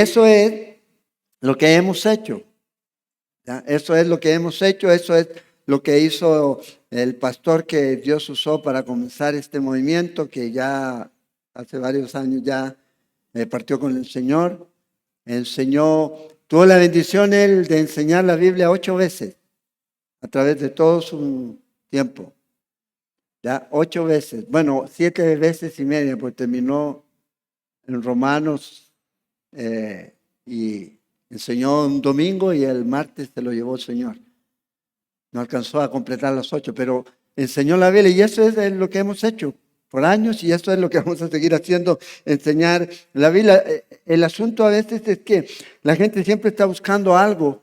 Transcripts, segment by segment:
Eso es lo que hemos hecho. ¿Ya? Eso es lo que hemos hecho, eso es lo que hizo el pastor que Dios usó para comenzar este movimiento, que ya hace varios años ya partió con el Señor. Enseñó, tuvo la bendición él de enseñar la Biblia 8 veces a través de todo su tiempo. Ya 8 veces, bueno, 7 veces y media, pues terminó en Romanos y enseñó un domingo y el martes se lo llevó el Señor. No alcanzó a completar las 8, pero enseñó la Biblia y eso es lo que hemos hecho por años y eso es lo que vamos a seguir haciendo, enseñar la Biblia. El asunto a veces es que la gente siempre está buscando algo.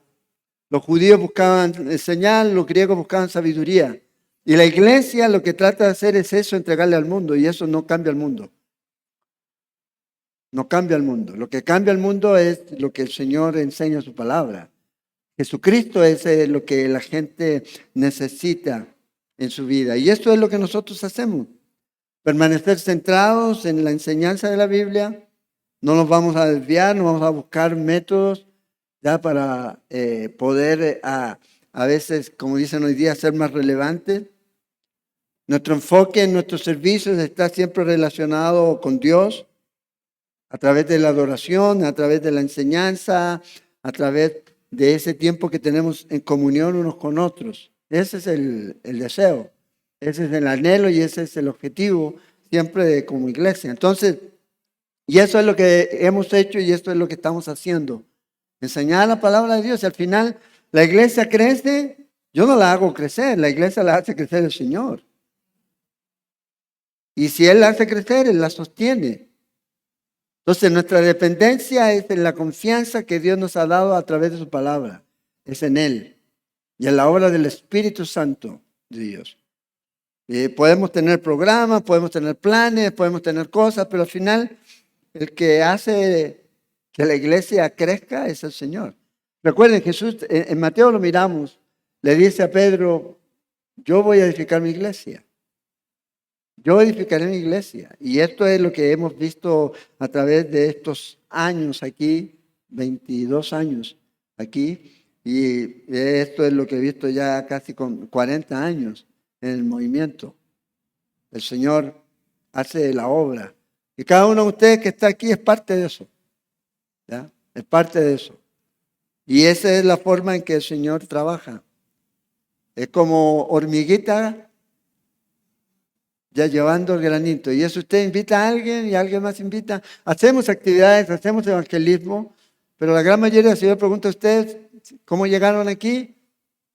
Los judíos buscaban enseñar, los griegos buscaban sabiduría. Y la iglesia lo que trata de hacer es eso, entregarle al mundo, y eso no cambia el mundo. No cambia el mundo. Lo que cambia el mundo es lo que el Señor enseña en su palabra. Jesucristo es lo que la gente necesita en su vida. Y esto es lo que nosotros hacemos. Permanecer centrados en la enseñanza de la Biblia. No nos vamos a desviar, no vamos a buscar métodos ya para poder a veces, como dicen hoy día, ser más relevantes. Nuestro enfoque en nuestros servicios está siempre relacionado con Dios, a través de la adoración, a través de la enseñanza, a través de ese tiempo que tenemos en comunión unos con otros. Ese es el deseo, ese es el anhelo y ese es el objetivo siempre como iglesia. Entonces, y eso es lo que hemos hecho y esto es lo que estamos haciendo. Enseñar la palabra de Dios. Y al final, la iglesia crece. Yo no la hago crecer, la iglesia la hace crecer el Señor. Y si Él la hace crecer, Él la sostiene. Entonces, nuestra dependencia es en la confianza que Dios nos ha dado a través de su palabra. Es en Él y en la obra del Espíritu Santo de Dios. Podemos tener programas, podemos tener planes, podemos tener cosas, pero al final, el que hace que la iglesia crezca es el Señor. Recuerden, Jesús, en Mateo lo miramos, le dice a Pedro, yo voy a edificar mi iglesia. Yo edificaré mi iglesia. Y esto es lo que hemos visto a través de estos años aquí, 22 años aquí. Y esto es lo que he visto ya casi con 40 años en el movimiento. El Señor hace la obra. Y cada uno de ustedes que está aquí es parte de eso. ¿Ya? Es parte de eso. Y esa es la forma en que el Señor trabaja. Es como hormiguita ya llevando el granito. Y eso usted invita a alguien y alguien más invita. Hacemos actividades, hacemos evangelismo, pero la gran mayoría, si yo le pregunto a ustedes cómo llegaron aquí,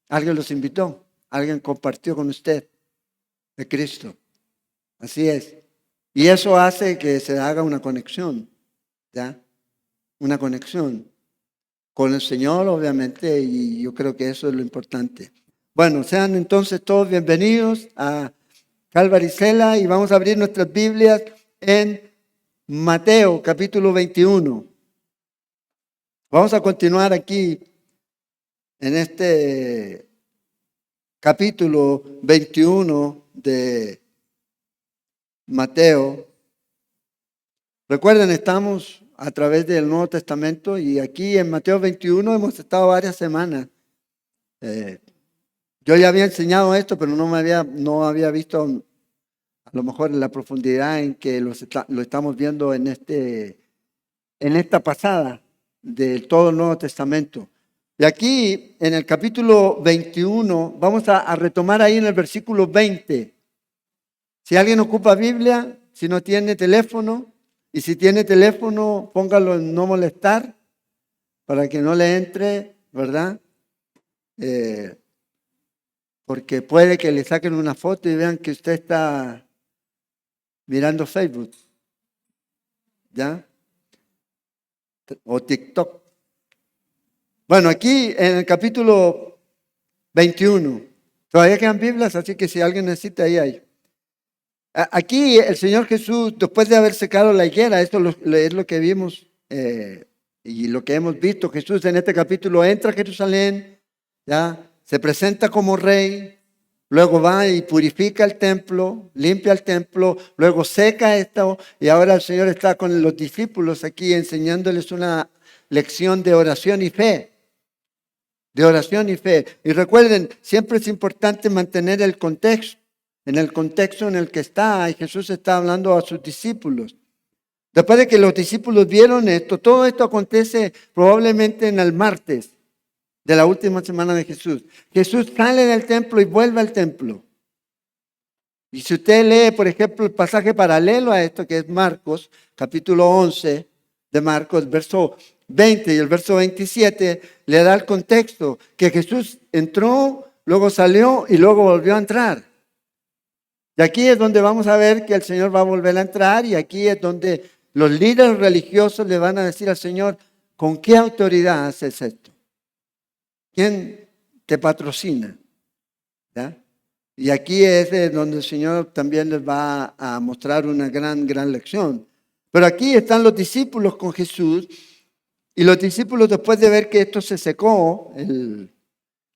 alguien los invitó, alguien compartió con usted de Cristo. Así es. Y eso hace que se haga una conexión, ¿ya? Una conexión con el Señor, obviamente, y yo creo que eso es lo importante. Bueno, sean entonces todos bienvenidos a Calvary Cela y vamos a abrir nuestras Biblias en Mateo capítulo 21. Vamos a continuar aquí en este capítulo 21 de Mateo. Recuerden, estamos a través del Nuevo Testamento y aquí en Mateo 21 hemos estado varias semanas. Yo ya había enseñado esto, pero no había visto a lo mejor la profundidad en que lo estamos viendo en esta pasada de todo el Nuevo Testamento. Y aquí en el capítulo 21 vamos a retomar ahí en el versículo 20. Si alguien ocupa Biblia, si no tiene teléfono, y si tiene teléfono, póngalo en no molestar para que no le entre, ¿verdad? Porque puede que le saquen una foto y vean que usted está mirando Facebook, ¿ya? O TikTok. Bueno, aquí en el capítulo 21, todavía quedan Biblias, así que si alguien necesita, ahí hay. Aquí el Señor Jesús, después de haber secado la higuera, esto es lo que vimos y lo que hemos visto, Jesús en este capítulo entra a Jerusalén, ¿ya? Se presenta como rey, luego va y purifica el templo, limpia el templo, luego seca esto y ahora el Señor está con los discípulos aquí enseñándoles una lección de oración y fe. De oración y fe. Y recuerden, siempre es importante mantener el contexto. En el contexto en el que está, y Jesús está hablando a sus discípulos. Después de que los discípulos vieron esto, todo esto acontece probablemente en el martes de la última semana de Jesús. Jesús sale del templo y vuelve al templo. Y si usted lee, por ejemplo, el pasaje paralelo a esto, que es Marcos, capítulo 11 de Marcos, verso 20 y el verso 27, le da el contexto, que Jesús entró, luego salió y luego volvió a entrar. Y aquí es donde vamos a ver que el Señor va a volver a entrar, y aquí es donde los líderes religiosos le van a decir al Señor, ¿con qué autoridad haces esto? ¿Quién te patrocina? ¿Ya? Y aquí es donde el Señor también les va a mostrar una gran lección. Pero aquí están los discípulos con Jesús, y los discípulos, después de ver que esto se secó,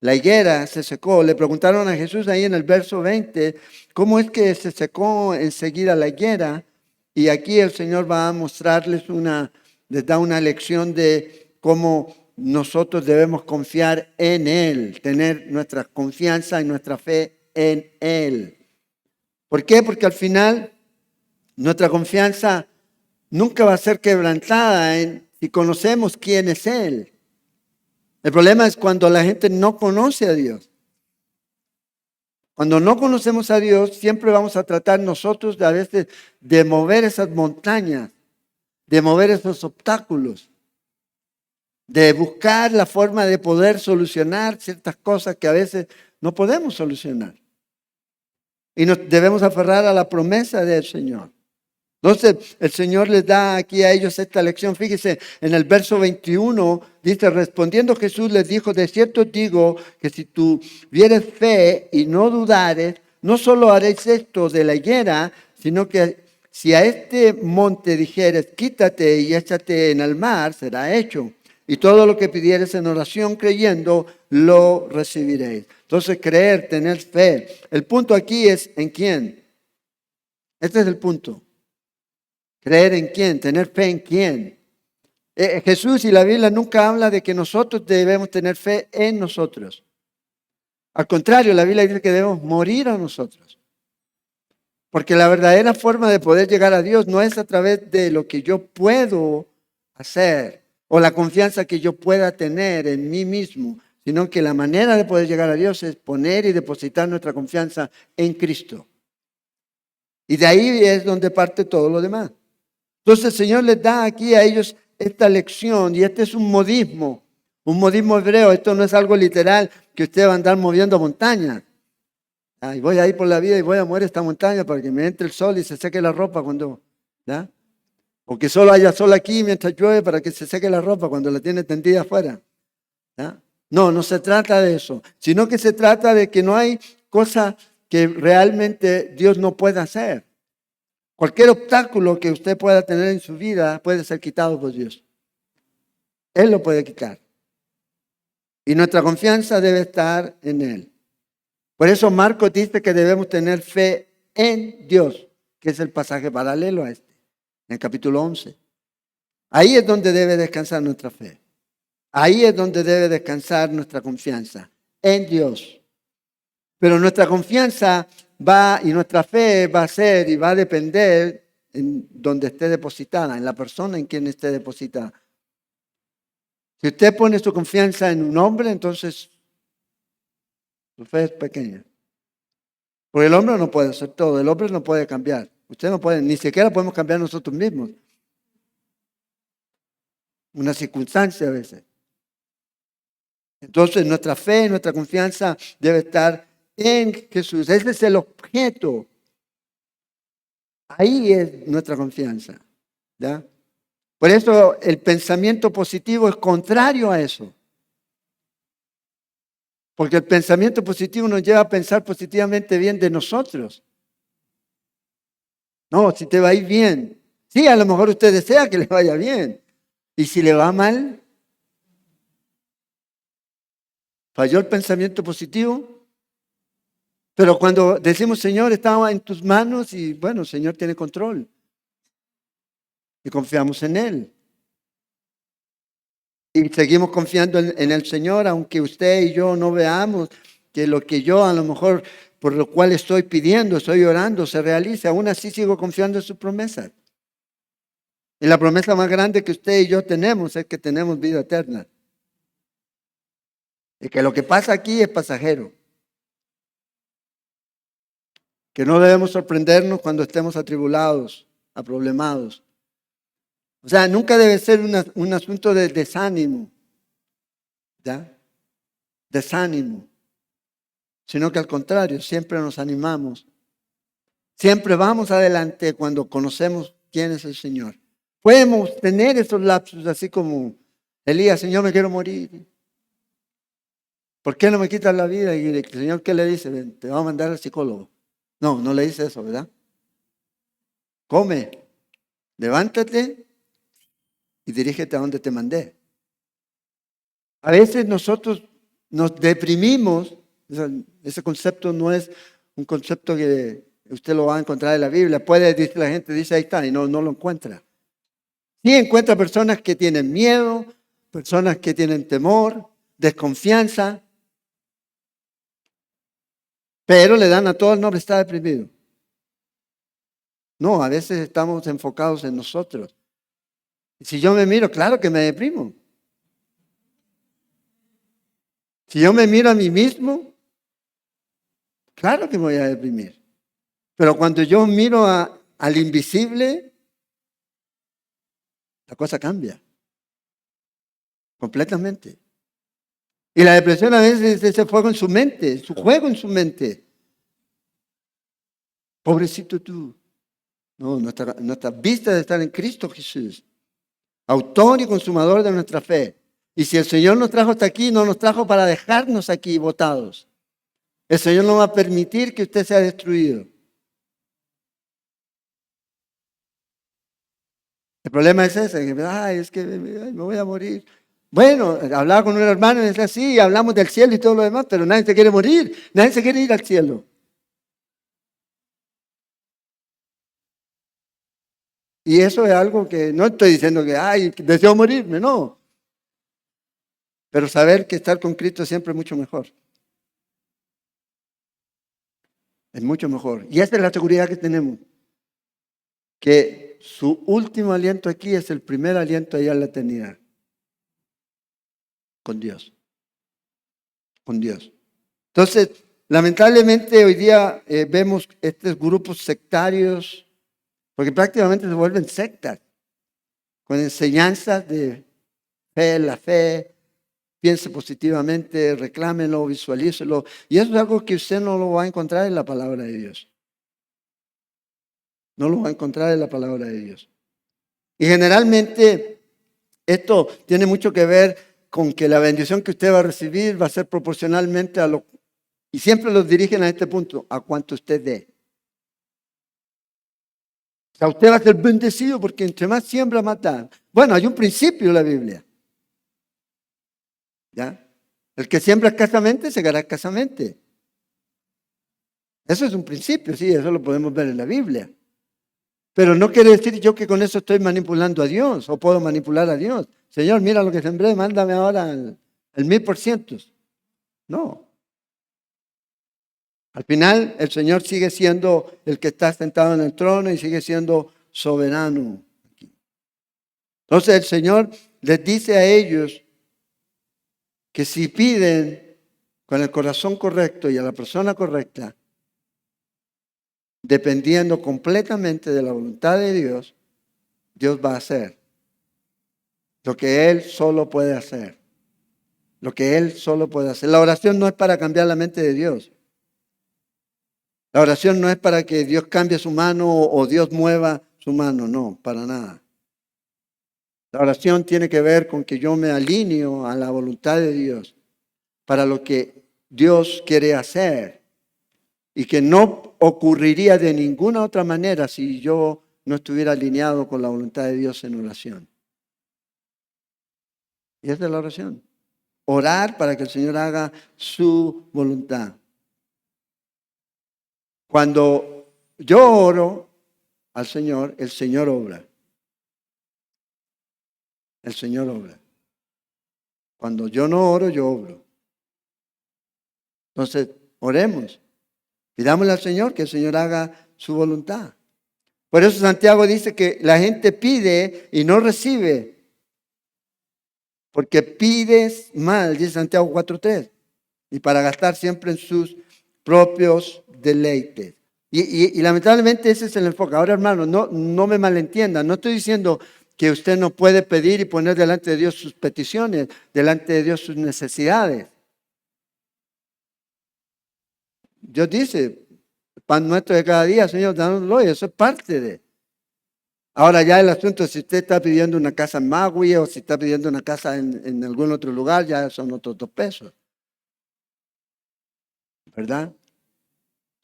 la higuera se secó, le preguntaron a Jesús ahí en el verso 20, ¿cómo es que se secó enseguida la higuera? Y aquí el Señor va a mostrarles les da una lección de cómo nosotros debemos confiar en Él, tener nuestra confianza y nuestra fe en Él. ¿Por qué? Porque al final nuestra confianza nunca va a ser quebrantada si conocemos quién es Él. El problema es cuando la gente no conoce a Dios. Cuando no conocemos a Dios, siempre vamos a tratar nosotros a veces de mover esas montañas, de mover esos obstáculos, de buscar la forma de poder solucionar ciertas cosas que a veces no podemos solucionar. Y nos debemos aferrar a la promesa del Señor. Entonces, el Señor les da aquí a ellos esta lección. Fíjese, en el verso 21 dice, respondiendo Jesús les dijo, de cierto digo que si tuvieres fe y no dudares, no solo haréis esto de la higuera, sino que si a este monte dijeres, quítate y échate en el mar, será hecho. Y todo lo que pidieres en oración creyendo, lo recibiréis. Entonces, creer, tener fe. El punto aquí es ¿en quién? Este es el punto. ¿Creer en quién? ¿Tener fe en quién? Jesús y la Biblia nunca habla de que nosotros debemos tener fe en nosotros. Al contrario, la Biblia dice que debemos morir a nosotros. Porque la verdadera forma de poder llegar a Dios no es a través de lo que yo puedo hacer o la confianza que yo pueda tener en mí mismo, sino que la manera de poder llegar a Dios es poner y depositar nuestra confianza en Cristo. Y de ahí es donde parte todo lo demás. Entonces el Señor les da aquí a ellos esta lección, y este es un modismo hebreo. Esto no es algo literal que usted va a andar moviendo montañas. Y voy a ir por la vida y voy a mover esta montaña para que me entre el sol y se seque la ropa cuando, ¿ya? O que solo haya sol aquí mientras llueve para que se seque la ropa cuando la tiene tendida afuera, ¿ya? No se trata de eso, sino que se trata de que no hay cosa que realmente Dios no pueda hacer. Cualquier obstáculo que usted pueda tener en su vida puede ser quitado por Dios. Él lo puede quitar. Y nuestra confianza debe estar en Él. Por eso Marcos dice que debemos tener fe en Dios, que es el pasaje paralelo a este, en el capítulo 11. Ahí es donde debe descansar nuestra fe. Ahí es donde debe descansar nuestra confianza, en Dios. Pero nuestra confianza y nuestra fe va a ser y va a depender en donde esté depositada, en la persona en quien esté depositada. Si usted pone su confianza en un hombre, entonces su fe es pequeña. Porque el hombre no puede hacer todo, el hombre no puede cambiar. Usted no puede, ni siquiera podemos cambiar nosotros mismos. Una circunstancia a veces. Entonces nuestra fe, nuestra confianza debe estar en Jesús. Ese es el objeto. Ahí es nuestra confianza, ¿ya? Por eso el pensamiento positivo es contrario a eso. Porque el pensamiento positivo nos lleva a pensar positivamente bien de nosotros. No, si te va a ir bien. Sí, a lo mejor usted desea que le vaya bien. Y si le va mal, falló el pensamiento positivo. Pero cuando decimos, Señor, estaba en tus manos y bueno, el Señor tiene control. Y confiamos en Él. Y seguimos confiando en el Señor, aunque usted y yo no veamos que lo que yo a lo mejor por lo cual estoy pidiendo, estoy orando, se realice. Aún así sigo confiando en sus promesas. Y la promesa más grande que usted y yo tenemos es que tenemos vida eterna. Y que lo que pasa aquí es pasajero. Que no debemos sorprendernos cuando estemos atribulados, aproblemados. O sea, nunca debe ser un asunto de desánimo, ¿ya? Desánimo. Sino que al contrario, siempre nos animamos. Siempre vamos adelante cuando conocemos quién es el Señor. Podemos tener esos lapsos así como Elías, Señor, me quiero morir. ¿Por qué no me quitas la vida? Y el Señor, ¿qué le dice? Ven, te va a mandar al psicólogo. No, no le dice eso, ¿verdad? Come, levántate y dirígete a donde te mandé. A veces nosotros nos deprimimos. Ese concepto no es un concepto que usted lo va a encontrar en la Biblia. Puede decir la gente, dice ahí está, y no lo encuentra. Sí encuentra personas que tienen miedo, personas que tienen temor, desconfianza, pero le dan a todo el nombre, está deprimido. No, a veces estamos enfocados en nosotros. Si yo me miro, claro que me deprimo. Si yo me miro a mí mismo, claro que me voy a deprimir. Pero cuando yo miro al invisible, la cosa cambia completamente. Y la depresión a veces es ese fuego en su mente, su juego en su mente. Pobrecito tú. No, nuestra vista debe estar en Cristo Jesús, autor y consumador de nuestra fe. Y si el Señor nos trajo hasta aquí, no nos trajo para dejarnos aquí botados. El Señor no va a permitir que usted sea destruido. El problema es ese, que ay, es que me voy a morir. Bueno, hablaba con un hermano y decía, sí, hablamos del cielo y todo lo demás, pero nadie se quiere morir, nadie se quiere ir al cielo. Y eso es algo que no estoy diciendo que, ay, deseo morirme, no. Pero saber que estar con Cristo siempre es mucho mejor. Es mucho mejor. Y esa es la seguridad que tenemos. Que su último aliento aquí es el primer aliento allá en la eternidad. Con Dios. Con Dios. Entonces, lamentablemente hoy día vemos estos grupos sectarios, porque prácticamente se vuelven sectas, con enseñanzas de fe, la fe, piense positivamente, reclámenlo, visualícelo. Y eso es algo que usted no lo va a encontrar en la palabra de Dios. No lo va a encontrar en la palabra de Dios. Y generalmente esto tiene mucho que ver con que la bendición que usted va a recibir va a ser proporcionalmente a lo, y siempre los dirigen a este punto, a cuanto usted dé. O sea, usted va a ser bendecido porque entre más siembra, más da. Bueno, hay un principio en la Biblia. ¿Ya? El que siembra escasamente, segará escasamente. Eso es un principio, sí, eso lo podemos ver en la Biblia. Pero no quiere decir yo que con eso estoy manipulando a Dios o puedo manipular a Dios. Señor, mira lo que sembré, mándame ahora el 1000%. No. Al final, el Señor sigue siendo el que está sentado en el trono y sigue siendo soberano. Entonces el Señor les dice a ellos que si piden con el corazón correcto y a la persona correcta, dependiendo completamente de la voluntad de Dios, Dios va a hacer lo que Él solo puede hacer. Lo que Él solo puede hacer. La oración no es para cambiar la mente de Dios. La oración no es para que Dios cambie su mano o Dios mueva su mano. No, para nada. La oración tiene que ver con que yo me alineo a la voluntad de Dios para lo que Dios quiere hacer y que no ocurriría de ninguna otra manera si yo no estuviera alineado con la voluntad de Dios en oración. Y esa es la oración. Orar para que el Señor haga su voluntad. Cuando yo oro al Señor, el Señor obra. El Señor obra. Cuando yo no oro, yo obro. Entonces, oremos. Pidámosle al Señor que el Señor haga su voluntad. Por eso Santiago dice que la gente pide y no recibe. Porque pides mal, dice Santiago 4:3. Y para gastar siempre en sus propios deleites. Y lamentablemente ese es el enfoque. Ahora, hermano, no me malentiendan. No estoy diciendo que usted no puede pedir y poner delante de Dios sus peticiones, delante de Dios sus necesidades. Dios dice, pan nuestro de cada día, Señor, dánoslo, y eso es parte de. Ahora ya el asunto es si usted está pidiendo una casa en Magui o si está pidiendo una casa en algún otro lugar, ya son otros 2 pesos. ¿Verdad?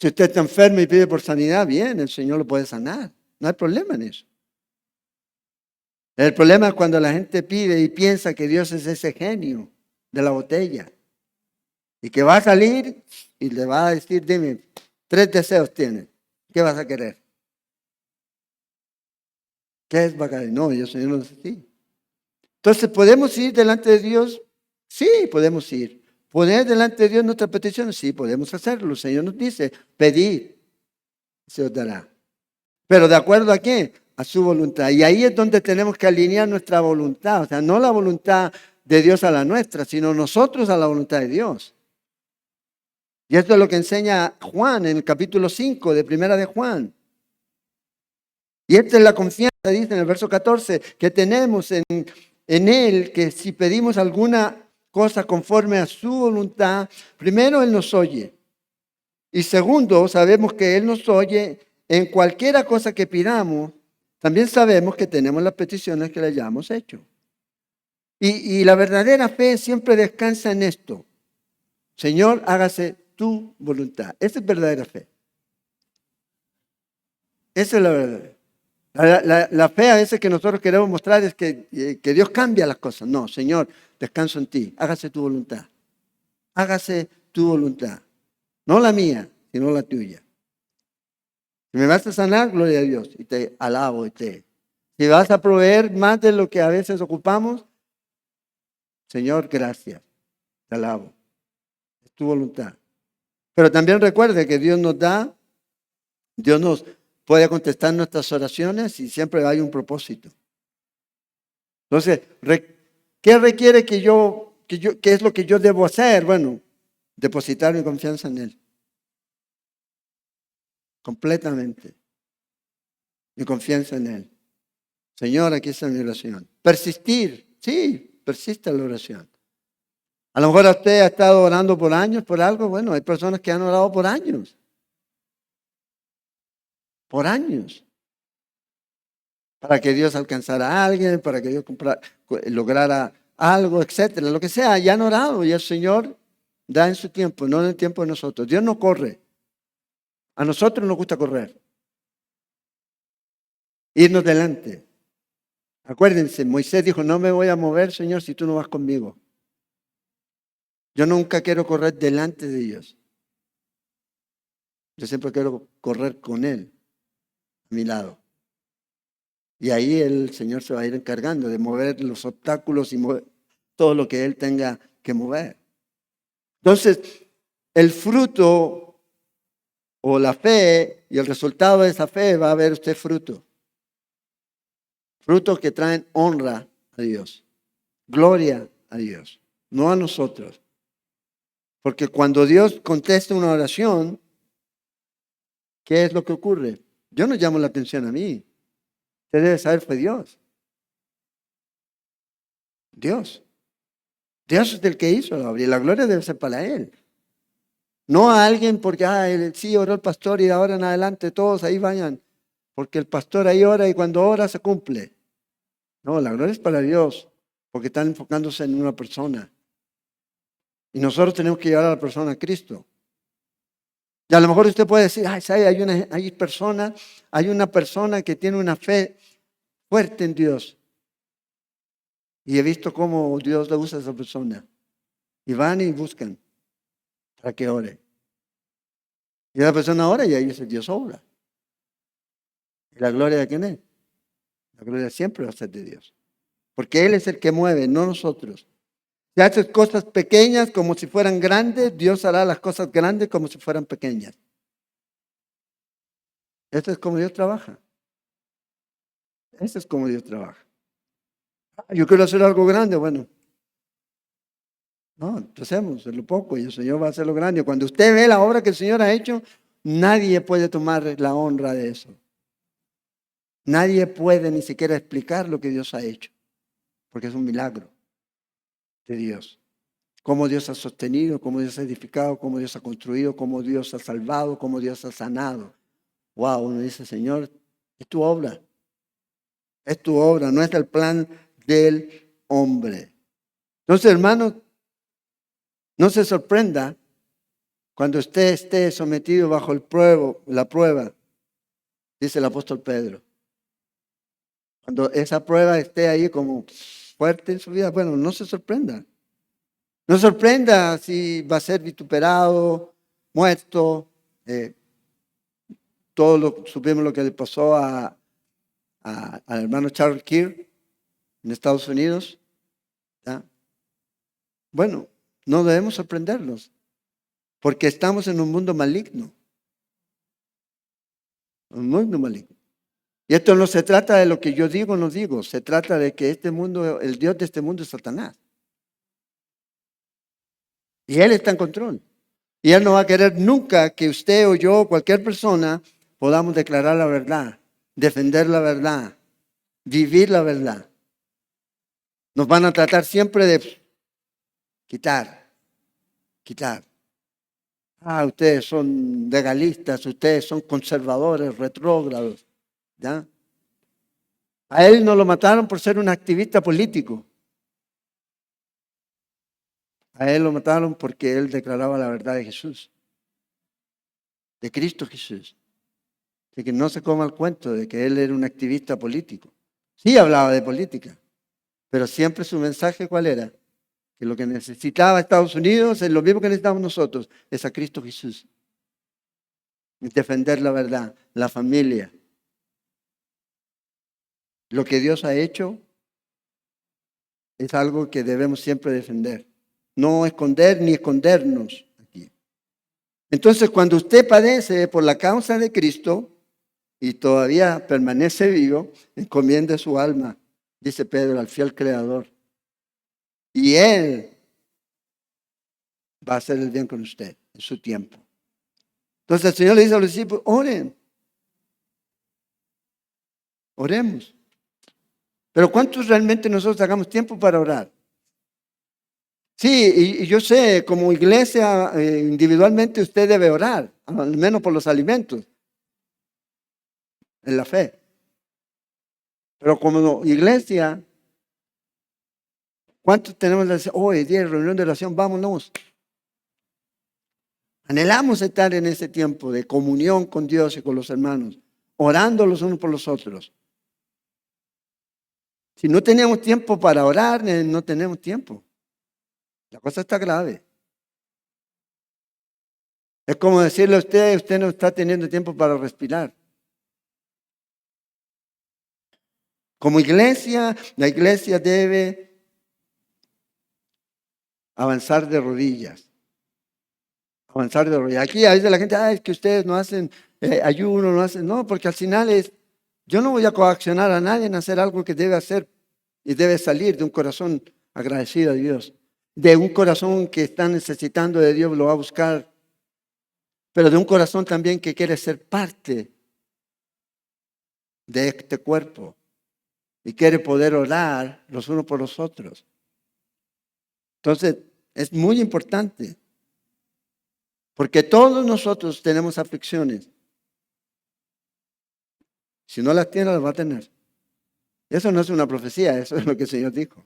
Si usted está enfermo y pide por sanidad, bien, el Señor lo puede sanar. No hay problema en eso. El problema es cuando la gente pide y piensa que Dios es ese genio de la botella y que va a salir y le va a decir, dime, 3 deseos tienes. ¿Qué vas a querer? ¿Qué es bacán? No, yo Señor no es así. Entonces, ¿podemos ir delante de Dios? Sí, podemos ir. ¿Poner delante de Dios nuestras peticiones? Sí, podemos hacerlo. El Señor nos dice, pedid, se os dará. ¿Pero de acuerdo a qué? A su voluntad. Y ahí es donde tenemos que alinear nuestra voluntad. O sea, no la voluntad de Dios a la nuestra, sino nosotros a la voluntad de Dios. Y esto es lo que enseña Juan en el capítulo 5 de Primera de Juan. Y esta es la confianza, dice en el verso 14, que tenemos en Él, que si pedimos alguna cosa conforme a su voluntad, primero Él nos oye. Y segundo, sabemos que Él nos oye en cualquiera cosa que pidamos. También sabemos que tenemos las peticiones que le hayamos hecho. Y la verdadera fe siempre descansa en esto. Señor, hágase tu voluntad. Esa es verdadera fe. Esa es la verdadera. La fe a veces que nosotros queremos mostrar es que Dios cambia las cosas. No, Señor, descanso en ti. Hágase tu voluntad. Hágase tu voluntad. No la mía, sino la tuya. Si me vas a sanar, gloria a Dios. Y te alabo. Si vas a proveer más de lo que a veces ocupamos, Señor, gracias. Te alabo. Es tu voluntad. Pero también recuerde que Dios nos da, Dios nos puede contestar nuestras oraciones y siempre hay un propósito. Entonces, ¿qué requiere qué es lo que yo debo hacer? Bueno, depositar mi confianza en Él. Completamente. Mi confianza en Él. Señor, aquí está mi oración. Persistir. Sí, persiste en la oración. A lo mejor usted ha estado orando por años por algo. Bueno, hay personas que han orado por años. Por años. Para que Dios alcanzara a alguien, para que Dios lograra algo, etcétera. Lo que sea, ya han orado y el Señor da en su tiempo, no en el tiempo de nosotros. Dios no corre. A nosotros nos gusta correr. Irnos delante. Acuérdense, Moisés dijo, no me voy a mover, Señor, si tú no vas conmigo. Yo nunca quiero correr delante de Dios. Yo siempre quiero correr con Él, a mi lado. Y ahí el Señor se va a ir encargando de mover los obstáculos y mover todo lo que Él tenga que mover. Entonces, el fruto o la fe y el resultado de esa fe va a ver usted fruto. Frutos que traen honra a Dios, gloria a Dios, no a nosotros. Porque cuando Dios contesta una oración, ¿qué es lo que ocurre? Yo no llamo la atención a mí. Usted debe saber, fue Dios. Dios. Dios es el que hizo la obra y la gloria debe ser para Él. No a alguien porque, sí, oró el pastor y de ahora en adelante todos ahí vayan. Porque el pastor ahí ora y cuando ora se cumple. No, la gloria es para Dios porque están enfocándose en una persona. Y nosotros tenemos que llevar a la persona a Cristo. Y a lo mejor usted puede decir, ¿sabe? Hay una persona que tiene una fe fuerte en Dios. Y he visto cómo Dios le usa a esa persona. Y van y buscan para que ore. Y la persona ora y ahí dice, Dios obra. ¿Y la gloria de quién es? La gloria siempre va a ser de Dios. Porque Él es el que mueve, no nosotros. Si haces cosas pequeñas como si fueran grandes, Dios hará las cosas grandes como si fueran pequeñas. Eso es como Dios trabaja. Eso es como Dios trabaja. Yo quiero hacer algo grande, bueno. No, empecemos en lo poco y el Señor va a hacer lo grande. Cuando usted ve la obra que el Señor ha hecho, nadie puede tomar la honra de eso. Nadie puede ni siquiera explicar lo que Dios ha hecho, porque es un milagro de Dios. Cómo Dios ha sostenido, cómo Dios ha edificado, cómo Dios ha construido, cómo Dios ha salvado, cómo Dios ha sanado. Wow, uno dice, Señor, es tu obra. Es tu obra, no es el plan del hombre. Entonces, hermano, no se sorprenda cuando usted esté sometido bajo la prueba, dice el apóstol Pedro. Cuando esa prueba esté ahí como fuerte en su vida, bueno, no se sorprenda. No se sorprenda si va a ser vituperado, muerto. Supimos lo que le pasó al hermano Charles Kirk en Estados Unidos. ¿Ya? Bueno, no debemos sorprendernos, porque estamos en un mundo maligno. Un mundo maligno. Y esto no se trata de lo que yo digo o no digo, se trata de que este mundo, el Dios de este mundo es Satanás. Y Él está en control. Y Él no va a querer nunca que usted o yo o cualquier persona podamos declarar la verdad, defender la verdad, vivir la verdad. Nos van a tratar siempre de quitar. Ustedes son legalistas, ustedes son conservadores, retrógrados. ¿Ya? A él no lo mataron por ser un activista político. A él lo mataron porque él declaraba la verdad de Jesús, de Cristo Jesús. De que no se coma el cuento de que él era un activista político. Sí hablaba de política, pero siempre su mensaje, ¿cuál era? Que lo que necesitaba Estados Unidos es lo mismo que necesitamos nosotros, es a Cristo Jesús. Defender la verdad, la familia. Lo que Dios ha hecho es algo que debemos siempre defender. No esconder ni escondernos aquí. Entonces, cuando usted padece por la causa de Cristo y todavía permanece vivo, encomiende su alma, dice Pedro, al fiel Creador. Y Él va a hacer el bien con usted en su tiempo. Entonces el Señor le dice a los discípulos, oren. Oremos. Pero ¿cuántos realmente nosotros hagamos tiempo para orar? Sí, y yo sé, como iglesia, individualmente usted debe orar, al menos por los alimentos, en la fe. Pero como iglesia, ¿cuántos tenemos que decir, hoy 10 reunión de oración, vámonos? Anhelamos estar en ese tiempo de comunión con Dios y con los hermanos, orando los unos por los otros. Si no tenemos tiempo para orar, no tenemos tiempo. La cosa está grave. Es como decirle a usted no está teniendo tiempo para respirar. Como iglesia, la iglesia debe avanzar de rodillas. Avanzar de rodillas. Aquí a veces la gente, es que ustedes no hacen ayuno, no hacen. No, porque al final yo no voy a coaccionar a nadie en hacer algo que debe hacer y debe salir de un corazón agradecido a Dios. De un corazón que está necesitando de Dios, lo va a buscar. Pero de un corazón también que quiere ser parte de este cuerpo y quiere poder orar los unos por los otros. Entonces, es muy importante, porque todos nosotros tenemos aflicciones. Si no las tiene, las va a tener. Eso no es una profecía, eso es lo que el Señor dijo.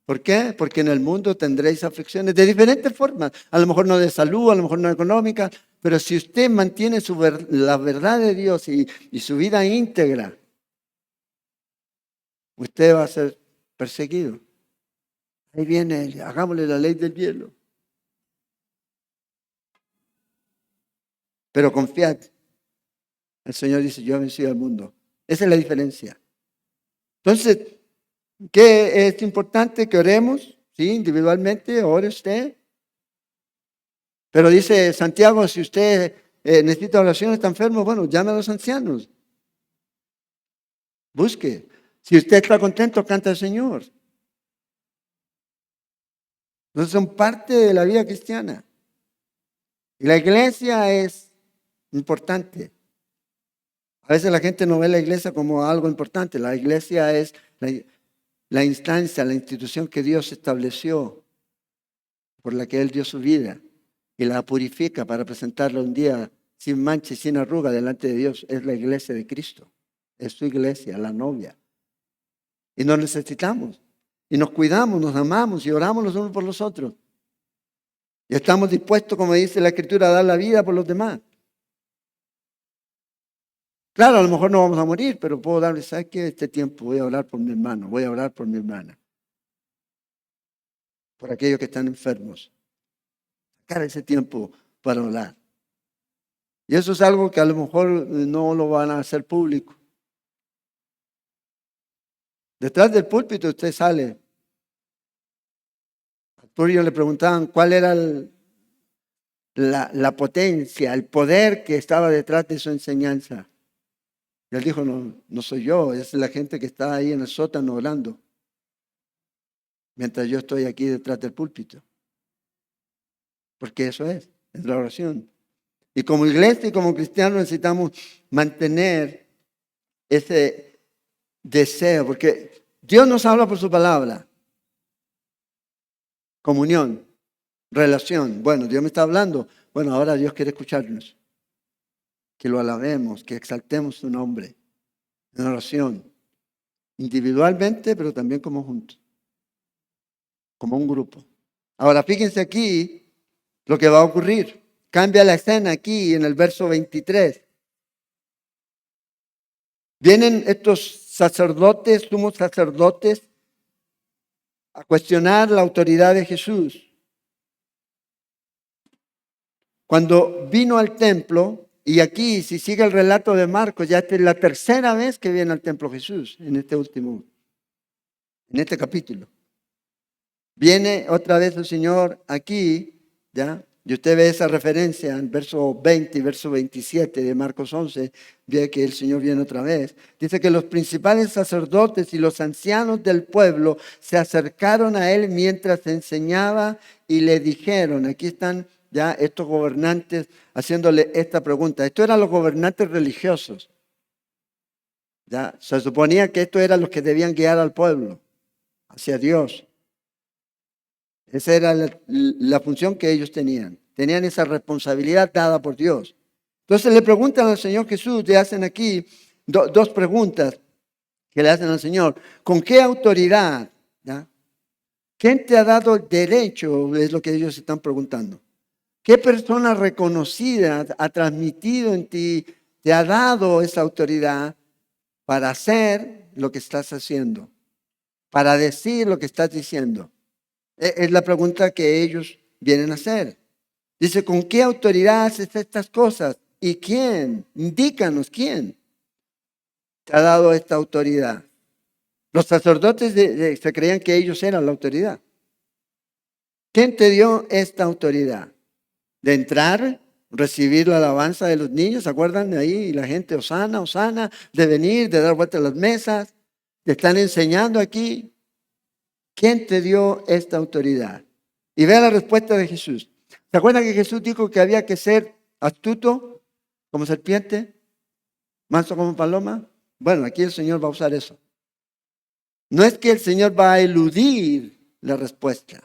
¿Por qué? Porque en el mundo tendréis aflicciones de diferentes formas. A lo mejor no de salud, a lo mejor no económica, pero si usted mantiene la verdad de Dios y su vida íntegra, usted va a ser perseguido. Ahí viene, hagámosle la ley del hielo. Pero confiad. El Señor dice, yo he vencido al mundo. Esa es la diferencia. Entonces, ¿qué es importante? Que oremos. Sí, individualmente, ore usted. Pero dice Santiago, si usted necesita oración, está enfermo, bueno, llame a los ancianos. Busque. Si usted está contento, canta al Señor. Entonces son parte de la vida cristiana. Y la iglesia es importante. A veces la gente no ve la iglesia como algo importante. La iglesia es la instancia, la institución que Dios estableció, por la que Él dio su vida y la purifica para presentarla un día sin mancha y sin arruga delante de Dios. Es la iglesia de Cristo. Es su iglesia, la novia. Y nos necesitamos. Y nos cuidamos, nos amamos y oramos los unos por los otros. Y estamos dispuestos, como dice la Escritura, a dar la vida por los demás. Claro, a lo mejor no vamos a morir, pero puedo darle, ¿sabes qué? Este tiempo voy a orar por mi hermano, voy a orar por mi hermana, por aquellos que están enfermos. Sacar ese tiempo para orar. Y eso es algo que a lo mejor no lo van a hacer público. Detrás del púlpito usted sale. A Arturo le preguntaban cuál era la potencia, el poder que estaba detrás de su enseñanza. Y él dijo, no, no soy yo, es la gente que está ahí en el sótano orando, mientras yo estoy aquí detrás del púlpito. Porque eso es la oración. Y como iglesia y como cristianos necesitamos mantener ese deseo, porque Dios nos habla por su palabra. Comunión, relación. Bueno, Dios me está hablando. Bueno, ahora Dios quiere escucharnos. Que lo alabemos, que exaltemos su nombre en oración. Individualmente, pero también como juntos. Como un grupo. Ahora, fíjense aquí lo que va a ocurrir. Cambia la escena aquí en el verso 23. Vienen estos sacerdotes, sumos sacerdotes, a cuestionar la autoridad de Jesús. Cuando vino al templo, y aquí, si sigue el relato de Marcos, ya esta es la tercera vez que viene al templo Jesús, en este capítulo. Viene otra vez el Señor aquí, ¿ya? Y usted ve esa referencia en verso 20 y verso 27 de Marcos 11, ve que el Señor viene otra vez. Dice que los principales sacerdotes y los ancianos del pueblo se acercaron a él mientras enseñaba y le dijeron, aquí están ya estos gobernantes haciéndole esta pregunta. Estos eran los gobernantes religiosos. Ya se suponía que estos eran los que debían guiar al pueblo hacia Dios. Esa era la función que ellos tenían. Tenían esa responsabilidad dada por Dios. Entonces le preguntan al Señor Jesús, le hacen aquí dos preguntas que le hacen al Señor. ¿Con qué autoridad? ¿Ya? ¿Quién te ha dado el derecho? Es lo que ellos están preguntando. ¿Qué persona reconocida ha transmitido en ti, te ha dado esa autoridad para hacer lo que estás haciendo? Para decir lo que estás diciendo. Es la pregunta que ellos vienen a hacer. Dice, ¿con qué autoridad haces estas cosas? ¿Y quién? Indícanos quién te ha dado esta autoridad. Los sacerdotes se creían que ellos eran la autoridad. ¿Quién te dio esta autoridad? De entrar, recibir la alabanza de los niños, ¿se acuerdan de ahí? Y la gente, Osana, Osana, de venir, de dar vueltas a las mesas, te están enseñando aquí. ¿Quién te dio esta autoridad? Y vea la respuesta de Jesús. ¿Se acuerdan que Jesús dijo que había que ser astuto como serpiente, manso como paloma? Bueno, aquí el Señor va a usar eso. No es que el Señor va a eludir la respuesta,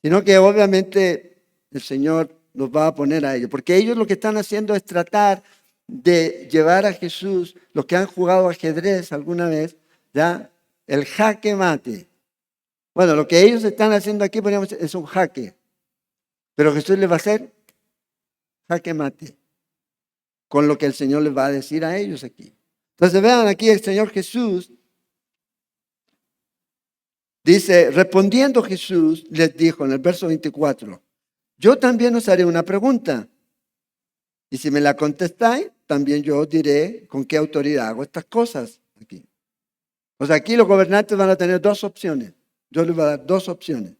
sino que obviamente el Señor los va a poner a ellos. Porque ellos lo que están haciendo es tratar de llevar a Jesús, los que han jugado ajedrez alguna vez, ¿ya? El jaque mate. Bueno, lo que ellos están haciendo aquí es un jaque. Pero Jesús les va a hacer jaque mate. Con lo que el Señor les va a decir a ellos aquí. Entonces vean aquí el Señor Jesús. Dice, respondiendo Jesús les dijo en el verso 24. Yo también os haré una pregunta. Y si me la contestáis, también yo os diré con qué autoridad hago estas cosas aquí. O sea, aquí los gobernantes van a tener dos opciones. Yo le voy a dar dos opciones.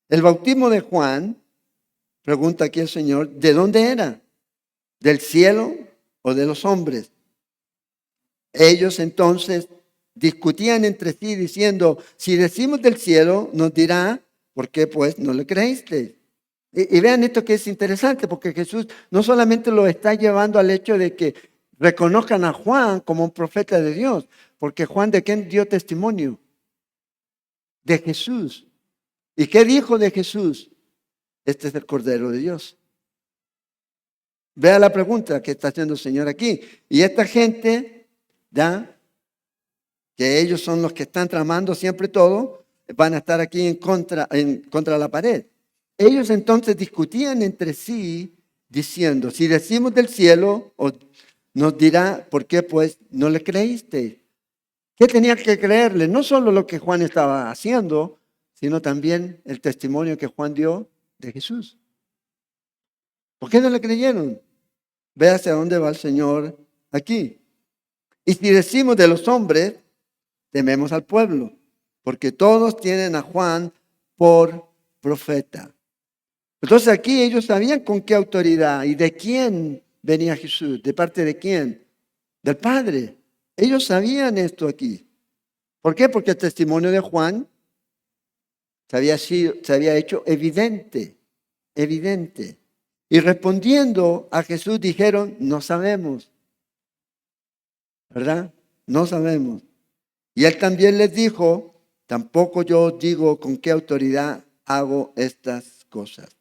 El bautismo de Juan, pregunta aquí el Señor, ¿de dónde era? ¿Del cielo o de los hombres? Ellos entonces discutían entre sí diciendo, si decimos del cielo, nos dirá, ¿por qué pues no le creíste? Y vean esto que es interesante, porque Jesús no solamente lo está llevando al hecho de que reconozcan a Juan como un profeta de Dios, porque Juan de quién dio testimonio, de Jesús. ¿Y qué dijo de Jesús? Este es el Cordero de Dios. Vea la pregunta que está haciendo el Señor aquí. Y esta gente, ¿ya? Que ellos son los que están tramando siempre todo, van a estar aquí en contra de la pared. Ellos entonces discutían entre sí diciendo, si decimos del cielo, nos dirá, ¿por qué pues no le creíste? ¿Qué tenían que creerle? No solo lo que Juan estaba haciendo, sino también el testimonio que Juan dio de Jesús. ¿Por qué no le creyeron? Ve hacia dónde va el Señor aquí. Y si decimos de los hombres, tememos al pueblo, porque todos tienen a Juan por profeta. Entonces aquí ellos sabían con qué autoridad y de quién venía Jesús, de parte de quién, del Padre. Ellos sabían esto aquí. ¿Por qué? Porque el testimonio de Juan se había hecho evidente, evidente. Y respondiendo a Jesús dijeron, no sabemos, ¿verdad? No sabemos. Y él también les dijo, tampoco yo os digo con qué autoridad hago estas cosas.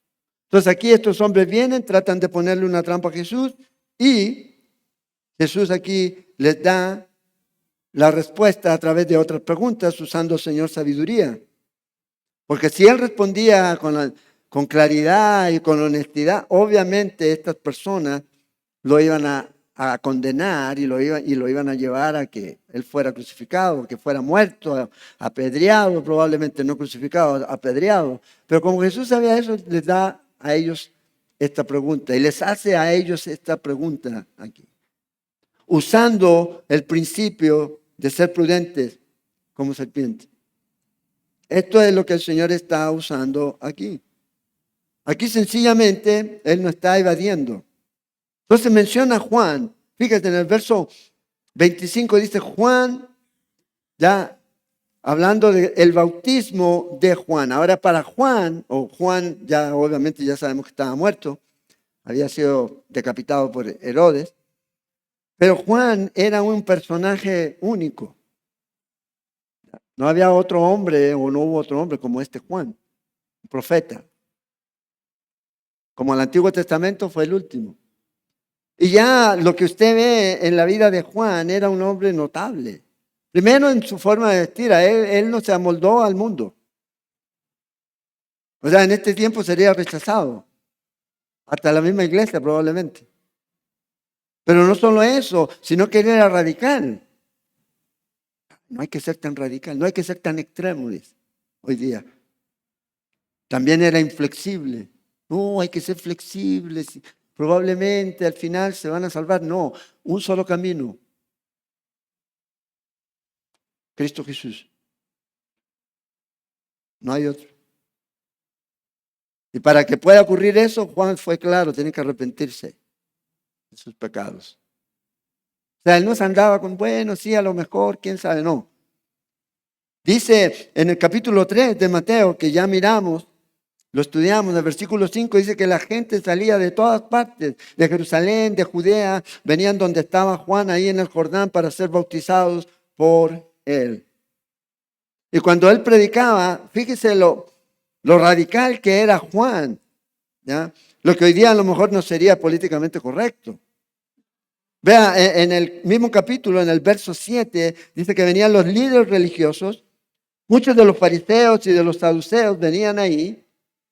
Entonces aquí estos hombres vienen, tratan de ponerle una trampa a Jesús y Jesús aquí les da la respuesta a través de otras preguntas usando, Señor, sabiduría. Porque si él respondía con claridad y con honestidad, obviamente estas personas lo iban a condenar y lo iban a llevar a que él fuera crucificado, que fuera muerto, apedreado, probablemente no crucificado, apedreado. Pero como Jesús sabía eso, les da a ellos esta pregunta y les hace a ellos esta pregunta aquí, usando el principio de ser prudentes como serpientes. Esto es lo que el Señor está usando aquí. Aquí sencillamente Él no está evadiendo. Entonces menciona a Juan. Fíjate en el verso 25 dice Juan, ya hablando del bautismo de Juan. Ahora para Juan, o Juan ya obviamente ya sabemos que estaba muerto, había sido decapitado por Herodes, pero Juan era un personaje único. No había otro hombre o no hubo otro hombre como este Juan, un profeta. Como el Antiguo Testamento fue el último. Y ya lo que usted ve en la vida de Juan era un hombre notable. Primero en su forma de vestir, él no se amoldó al mundo. O sea, en este tiempo sería rechazado. Hasta la misma iglesia probablemente. Pero no solo eso, sino que él era radical. No hay que ser tan radical, no hay que ser tan extremo, dice, hoy día. También era inflexible. No, hay que ser flexibles. Probablemente al final se van a salvar. No, un solo camino. Cristo Jesús. No hay otro. Y para que pueda ocurrir eso, Juan fue claro, tiene que arrepentirse de sus pecados. O sea, él no se andaba con, bueno, sí, a lo mejor, quién sabe, no. Dice en el capítulo 3 de Mateo, que ya miramos, lo estudiamos, en el versículo 5 dice que la gente salía de todas partes, de Jerusalén, de Judea, venían donde estaba Juan, ahí en el Jordán, para ser bautizados por él. Y cuando él predicaba, fíjese lo radical que era Juan, ¿ya? Lo que hoy día a lo mejor no sería políticamente correcto. Vea, en el mismo capítulo, en el verso 7, dice que venían los líderes religiosos, muchos de los fariseos y de los saduceos venían ahí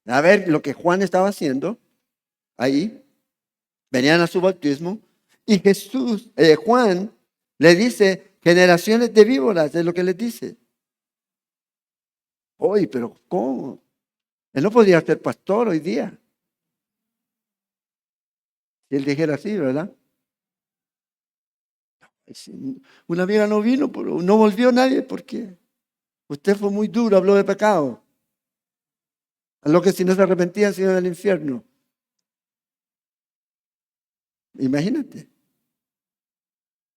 a ver lo que Juan estaba haciendo ahí, venían a su bautismo, y Juan le dice, generaciones de víboras, es lo que les dice. Oye, pero ¿cómo? Él no podría ser pastor hoy día. Si él dijera así, ¿verdad? Una amiga no vino, pero no volvió nadie, ¿por qué? Usted fue muy duro, habló de pecado. A lo que si no se arrepentían se iban al infierno. Imagínate.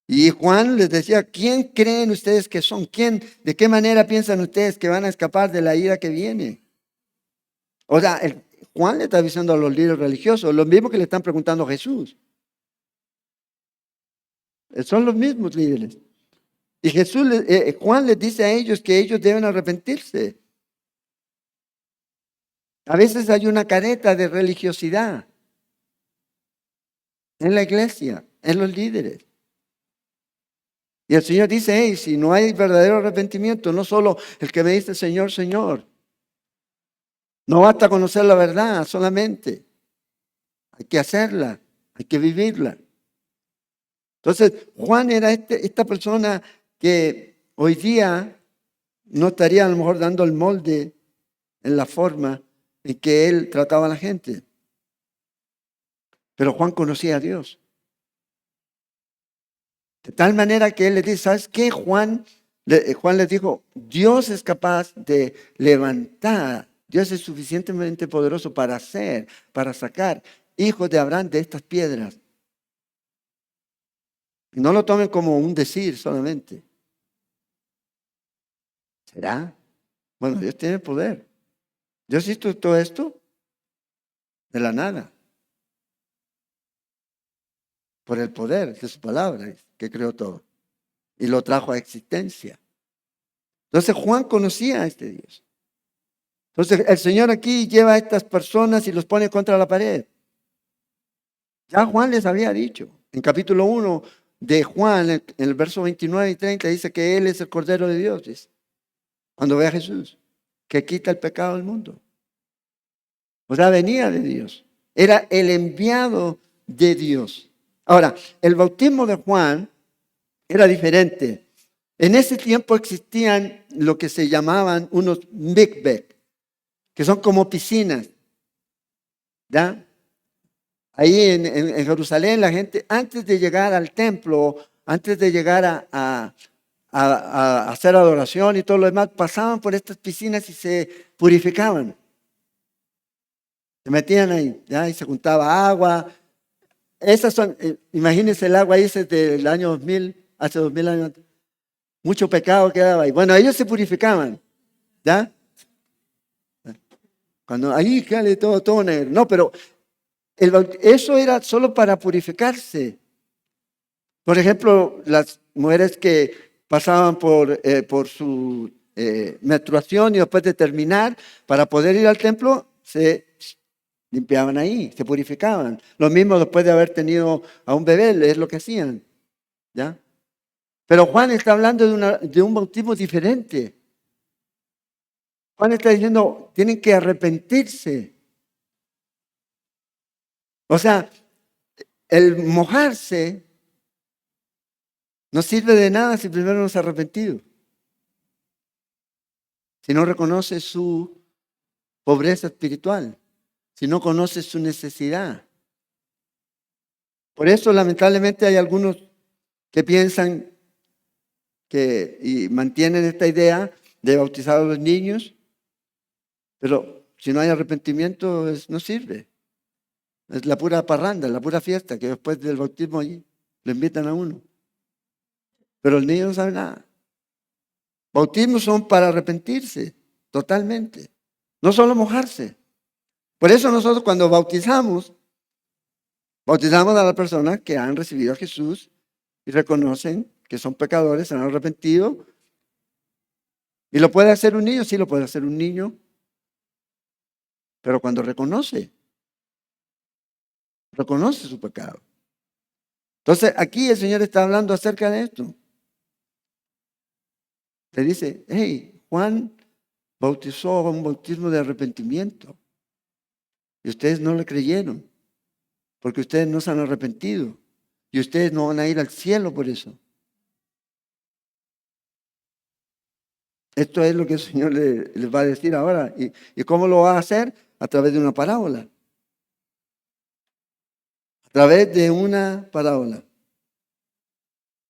Y Juan les decía, ¿quién creen ustedes que son? ¿De qué manera piensan ustedes que van a escapar de la ira que viene? O sea, Juan le está diciendo a los líderes religiosos, lo mismo que le están preguntando a Jesús. Son los mismos líderes. Y Juan les dice a ellos que ellos deben arrepentirse. A veces hay una careta de religiosidad en la iglesia, en los líderes. Y el Señor dice, hey, si no hay verdadero arrepentimiento, no solo el que me dice Señor, Señor. No basta conocer la verdad solamente. Hay que hacerla, hay que vivirla. Entonces, Juan era esta persona que hoy día no estaría a lo mejor dando el molde en la forma en que él trataba a la gente. Pero Juan conocía a Dios. De tal manera que él le dice, ¿sabes qué? Juan les dijo, Dios es capaz de levantar, Dios es suficientemente poderoso para sacar hijos de Abraham de estas piedras. Y no lo tomen como un decir solamente. ¿Será? Bueno, Dios tiene poder. Dios hizo todo esto de la nada. Por el poder de su palabra que creó todo. Y lo trajo a existencia. Entonces Juan conocía a este Dios. Entonces el Señor aquí lleva a estas personas y los pone contra la pared. Ya Juan les había dicho. En capítulo 1 de Juan, en el verso 29 y 30, dice que Él es el Cordero de Dios. Dice, cuando ve a Jesús, que quita el pecado del mundo. O sea, venía de Dios. Era el enviado de Dios. Ahora, el bautismo de Juan era diferente. En ese tiempo existían lo que se llamaban unos mikveh, que son como piscinas. ¿Ya? Ahí en Jerusalén la gente antes de llegar al templo, antes de llegar a hacer adoración y todo lo demás, pasaban por estas piscinas y se purificaban. Se metían ahí, ¿ya? Y se juntaba agua. Esas son, imagínense el agua ahí desde el año 2000, hace 2000 años. Mucho pecado quedaba ahí. Bueno, ellos se purificaban, ¿ya? Cuando ahí sale todo negro. No, pero eso era solo para purificarse. Por ejemplo, las mujeres que pasaban por su menstruación y después de terminar, para poder ir al templo, se limpiaban ahí, se purificaban. Lo mismo después de haber tenido a un bebé, es lo que hacían, ¿ya? Pero Juan está hablando de un bautismo diferente. Juan está diciendo, tienen que arrepentirse. O sea, el mojarse no sirve de nada si primero no se ha arrepentido. Si no reconoce su pobreza espiritual, si no conoce su necesidad. Por eso, lamentablemente, hay algunos que piensan y mantienen esta idea de bautizar a los niños, pero si no hay arrepentimiento, no sirve. Es la pura parranda, la pura fiesta, que después del bautismo allí lo invitan a uno. Pero el niño no sabe nada. Bautismos son para arrepentirse totalmente, no solo mojarse. Por eso nosotros cuando bautizamos a las personas que han recibido a Jesús y reconocen que son pecadores, se han arrepentido. ¿Y lo puede hacer un niño? Sí, lo puede hacer un niño. Pero cuando reconoce su pecado. Entonces aquí el Señor está hablando acerca de esto. Le dice, hey, Juan bautizó un bautismo de arrepentimiento. Y ustedes no le creyeron. Porque ustedes no se han arrepentido. Y ustedes no van a ir al cielo por eso. Esto es lo que el Señor les va a decir ahora. ¿Y cómo lo va a hacer? A través de una parábola. A través de una parábola.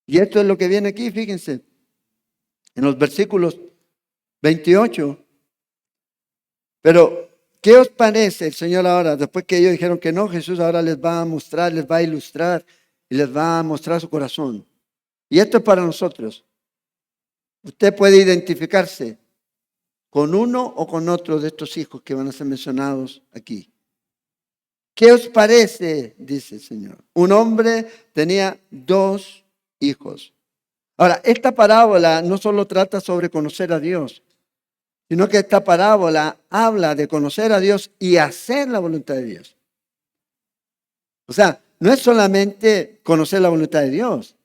Y esto es lo que viene aquí, fíjense. En los versículos 28. Pero, ¿qué os parece el Señor ahora? Después que ellos dijeron que no, Jesús ahora les va a mostrar, les va a ilustrar y les va a mostrar su corazón. Y esto es para nosotros. Usted puede identificarse con uno o con otro de estos hijos que van a ser mencionados aquí. ¿Qué os parece? Dice el Señor. Un hombre tenía 2 hijos. Ahora, esta parábola no solo trata sobre conocer a Dios, sino que esta parábola habla de conocer a Dios y hacer la voluntad de Dios. O sea, no es solamente conocer la voluntad de Dios,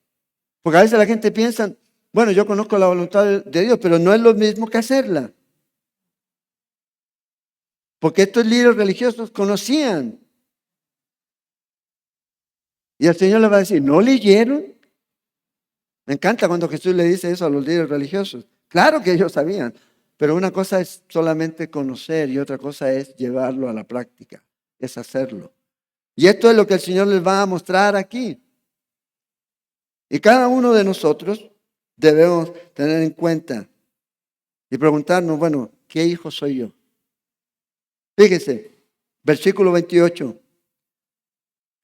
porque a veces la gente piensa, bueno, yo conozco la voluntad de Dios, pero no es lo mismo que hacerla. Porque estos líderes religiosos conocían. Y el Señor les va a decir, ¿no leyeron? Me encanta cuando Jesús le dice eso a los líderes religiosos. Claro que ellos sabían, pero una cosa es solamente conocer y otra cosa es llevarlo a la práctica, es hacerlo. Y esto es lo que el Señor les va a mostrar aquí. Y cada uno de nosotros debemos tener en cuenta y preguntarnos, bueno, ¿qué hijo soy yo? Fíjense, versículo 28.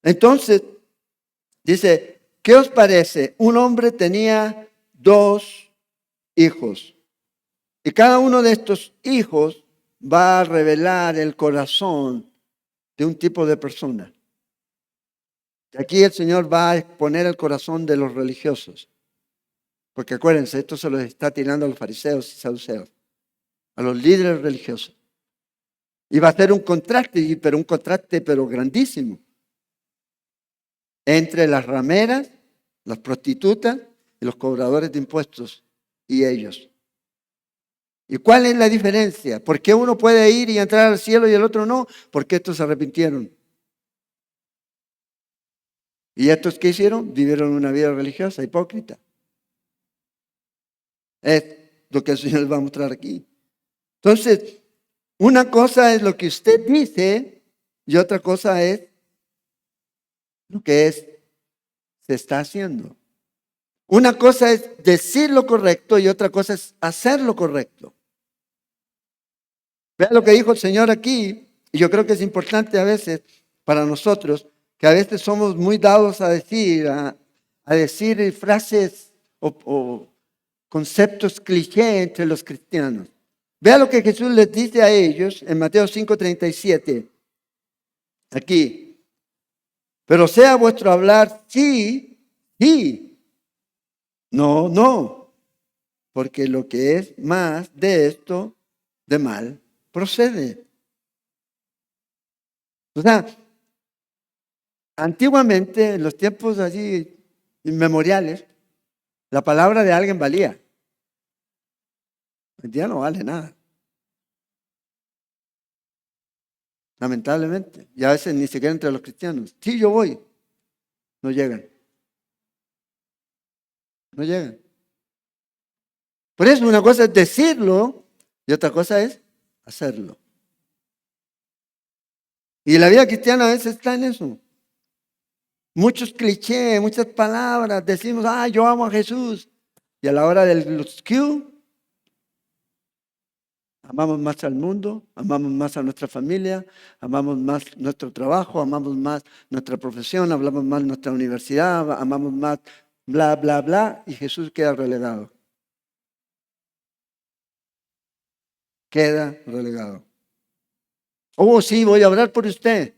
Entonces, dice, ¿qué os parece? Un hombre tenía 2 hijos. Y cada uno de estos hijos va a revelar el corazón de un tipo de persona. Aquí el Señor va a exponer el corazón de los religiosos. Porque acuérdense, esto se lo está tirando a los fariseos y saduceos, a los líderes religiosos. Y va a ser un contraste, pero grandísimo, entre las rameras, las prostitutas y los cobradores de impuestos y ellos. ¿Y cuál es la diferencia? ¿Por qué uno puede ir y entrar al cielo y el otro no? Porque estos se arrepintieron. ¿Y estos qué hicieron? Vivieron una vida religiosa, hipócrita. Es lo que el Señor les va a mostrar aquí. Entonces, una cosa es lo que usted dice y otra cosa es lo que se está haciendo. Una cosa es decir lo correcto y otra cosa es hacer lo correcto. Vean lo que dijo el Señor aquí, y yo creo que es importante a veces para nosotros, que a veces somos muy dados a decir, frases o conceptos cliché entre los cristianos. Vean lo que Jesús les dice a ellos en Mateo 5:37. Aquí. Pero sea vuestro hablar sí, sí. No, no. Porque lo que es más de esto, de mal, procede. O sea, antiguamente, en los tiempos allí inmemoriales, la palabra de alguien valía. Hoy día no vale nada. Lamentablemente. Y a veces ni siquiera entre los cristianos. Sí, yo voy. No llegan. No llegan. Por eso una cosa es decirlo y otra cosa es hacerlo. Y la vida cristiana a veces está en eso. Muchos clichés, muchas palabras. Decimos, yo amo a Jesús. Y a la hora del los Q, amamos más al mundo, amamos más a nuestra familia, amamos más nuestro trabajo, amamos más nuestra profesión, hablamos más nuestra universidad, amamos más bla, bla, bla, y Jesús queda relegado. Queda relegado. Oh, sí, voy a orar por usted.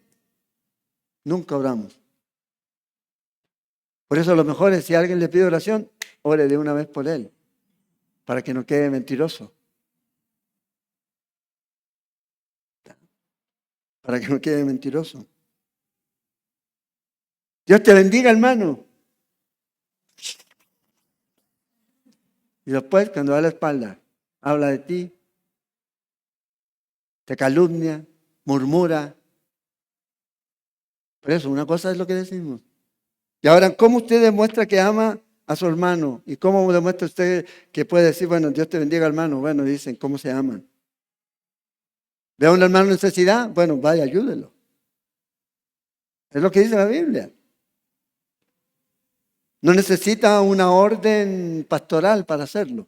Nunca oramos. Por eso lo mejor es, si alguien le pide oración, ore de una vez por él, para que no quede mentiroso. Para que no quede mentiroso. Dios te bendiga, hermano. Y después, cuando da la espalda, habla de ti, te calumnia, murmura. Por eso, una cosa es lo que decimos. Y ahora, ¿cómo usted demuestra que ama a su hermano? ¿Y cómo demuestra usted que puede decir, bueno, Dios te bendiga, hermano? Bueno, dicen, ¿cómo se aman? ¿Ve a un hermano en necesidad? Bueno, vaya, ayúdelo. Es lo que dice la Biblia. No necesita una orden pastoral para hacerlo.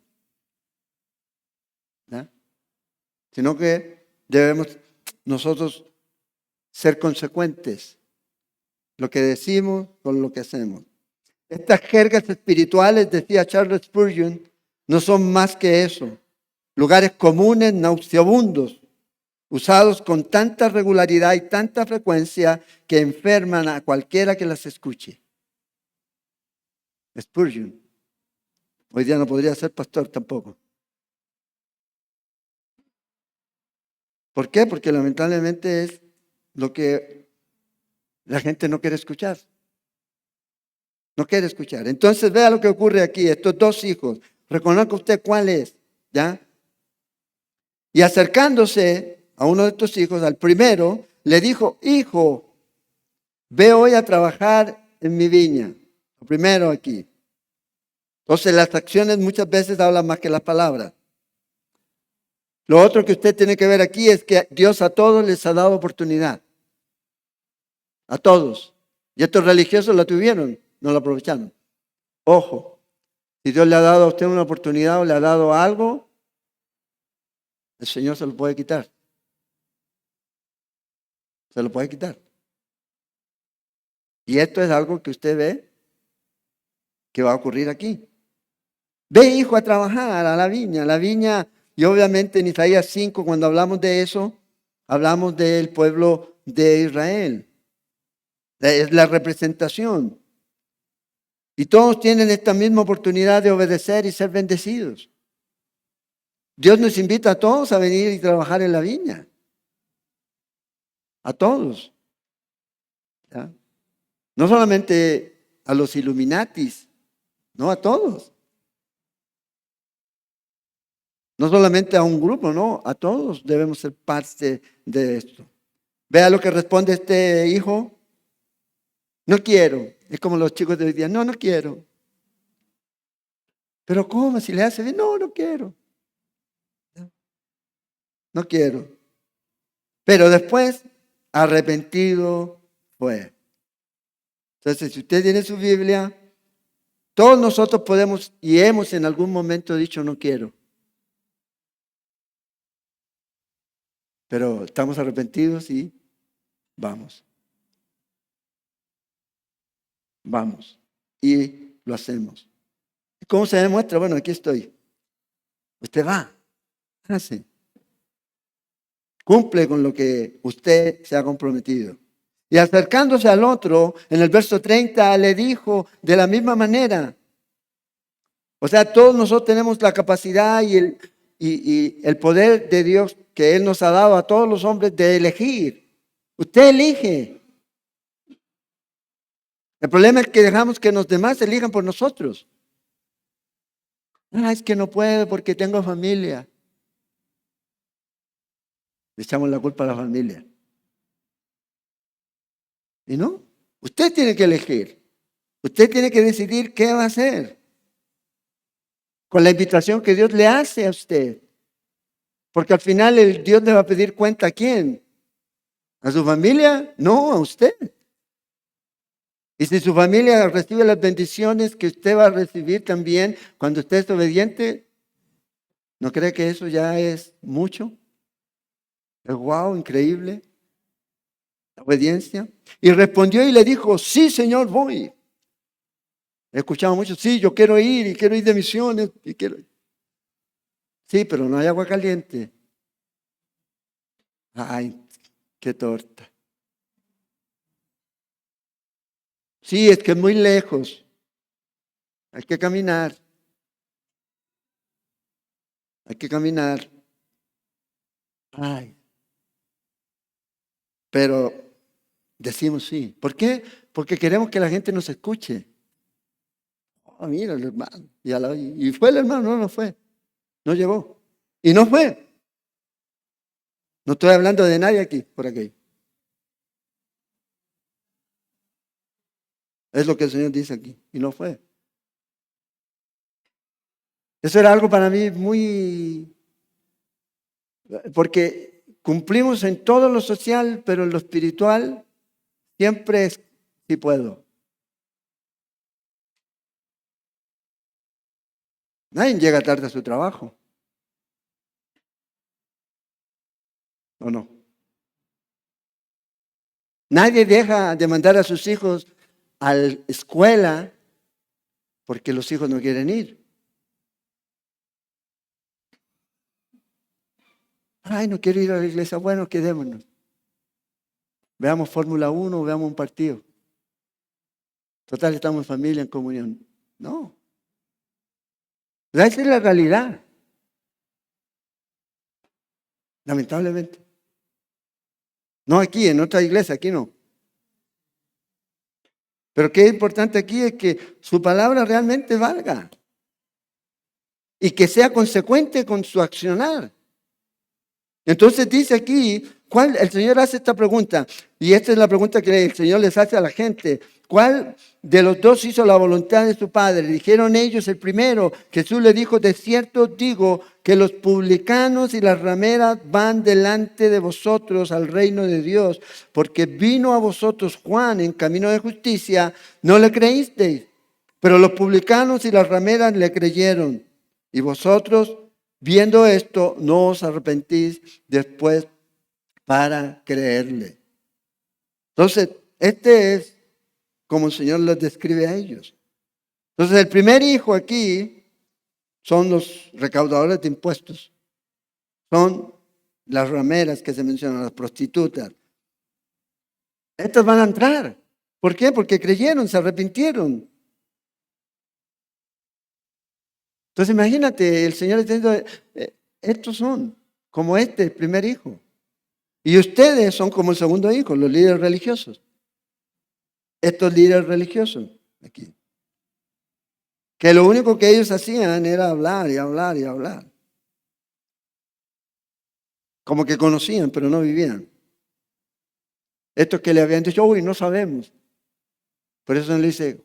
¿ya? Sino que debemos nosotros ser consecuentes, lo que decimos con lo que hacemos. Estas jergas espirituales, decía Charles Spurgeon, no son más que eso, lugares comunes, nauseabundos, usados con tanta regularidad y tanta frecuencia que enferman a cualquiera que las escuche. Spurgeon. Hoy día no podría ser pastor tampoco. ¿Por qué? Porque lamentablemente es lo que la gente no quiere escuchar. No quiere escuchar. Entonces vea lo que ocurre aquí. Estos dos hijos. Reconozca usted cuál es. ¿Ya? Y acercándose a uno de estos hijos, al primero, le dijo: hijo, ve hoy a trabajar en mi viña. Lo primero aquí. Entonces las acciones muchas veces hablan más que las palabras. Lo otro que usted tiene que ver aquí es que Dios a todos les ha dado oportunidad. A todos. Y estos religiosos la tuvieron, no la aprovecharon. Ojo, si Dios le ha dado a usted una oportunidad o le ha dado algo, el Señor se lo puede quitar. Se lo puede quitar. Y esto es algo que usted ve que va a ocurrir aquí. Ve, hijo, a trabajar a la viña. La viña, y obviamente en Isaías 5, cuando hablamos de eso, hablamos del pueblo de Israel. Es la representación. Y todos tienen esta misma oportunidad de obedecer y ser bendecidos. Dios nos invita a todos a venir y trabajar en la viña. A todos. ¿Ya? No solamente a los Illuminatis, no, a todos. No solamente a un grupo, no, a todos debemos ser parte de esto. Vea lo que responde este hijo. No quiero. Es como los chicos de hoy día. No, no quiero. Pero ¿cómo? Si le hace bien. No, no quiero. No quiero. Pero después, arrepentido fue. Entonces, si usted tiene su Biblia, todos nosotros podemos y hemos en algún momento dicho no quiero. Pero estamos arrepentidos y vamos. Vamos. Y lo hacemos. ¿Cómo se demuestra? Bueno, aquí estoy. Usted va. Hace. Cumple con lo que usted se ha comprometido. Y acercándose al otro, en el verso 30, le dijo de la misma manera. O sea, todos nosotros tenemos la capacidad y el poder de Dios que Él nos ha dado a todos los hombres de elegir. Usted elige. El problema es que dejamos que los demás elijan por nosotros. Es que no puedo porque tengo familia. Le echamos la culpa a la familia. Y no, usted tiene que elegir. Usted tiene que decidir qué va a hacer con la invitación que Dios le hace a usted. Porque al final Dios le va a pedir cuenta a quién. ¿A su familia? No, a usted. Y si su familia recibe las bendiciones que usted va a recibir también cuando usted es obediente, ¿no cree que eso ya es mucho? Es wow, increíble. La obediencia. Y respondió y le dijo: sí, Señor, voy. He escuchado mucho: sí, yo quiero ir y quiero ir de misiones. Y quiero... Sí, pero no hay agua caliente. Ay, qué torta. Sí, es que es muy lejos. Hay que caminar. Hay que caminar. Ay. Pero decimos sí. ¿Por qué? Porque queremos que la gente nos escuche. Oh, mira el hermano. Y fue el hermano, no fue. No llegó. Y no fue. No estoy hablando de nadie aquí, por aquí. Es lo que el Señor dice aquí. Y no fue. Eso era algo para mí muy... Porque cumplimos en todo lo social, pero en lo espiritual siempre es si puedo. Nadie llega tarde a su trabajo. ¿O no? Nadie deja de mandar a sus hijos a la escuela porque los hijos no quieren ir. Ay, no quiero ir a la iglesia. Bueno, quedémonos. Veamos Fórmula 1, veamos un partido. Total, estamos en familia, en comunión. No. Esa es la realidad. Lamentablemente. No aquí, en otra iglesia, aquí no. Pero qué importante aquí es que su palabra realmente valga y que sea consecuente con su accionar. Entonces dice aquí, el Señor hace esta pregunta, y esta es la pregunta que el Señor les hace a la gente. ¿Cuál de los dos hizo la voluntad de su Padre? Dijeron ellos el primero. Jesús le dijo, de cierto digo que los publicanos y las rameras van delante de vosotros al reino de Dios, porque vino a vosotros Juan en camino de justicia, no le creísteis, pero los publicanos y las rameras le creyeron. Y vosotros, viendo esto, no os arrepentís después para creerle. Entonces, este es como el Señor los describe a ellos. Entonces, el primer hijo aquí son los recaudadores de impuestos. Son las rameras que se mencionan, las prostitutas. Estas van a entrar. ¿Por qué? Porque creyeron, se arrepintieron. Entonces, imagínate, el Señor está diciendo, estos son como el primer hijo. Y ustedes son como el segundo hijo, los líderes religiosos. Estos líderes religiosos aquí. Que lo único que ellos hacían era hablar y hablar y hablar. Como que conocían, pero no vivían. Estos que le habían dicho, uy, no sabemos. Por eso él dice,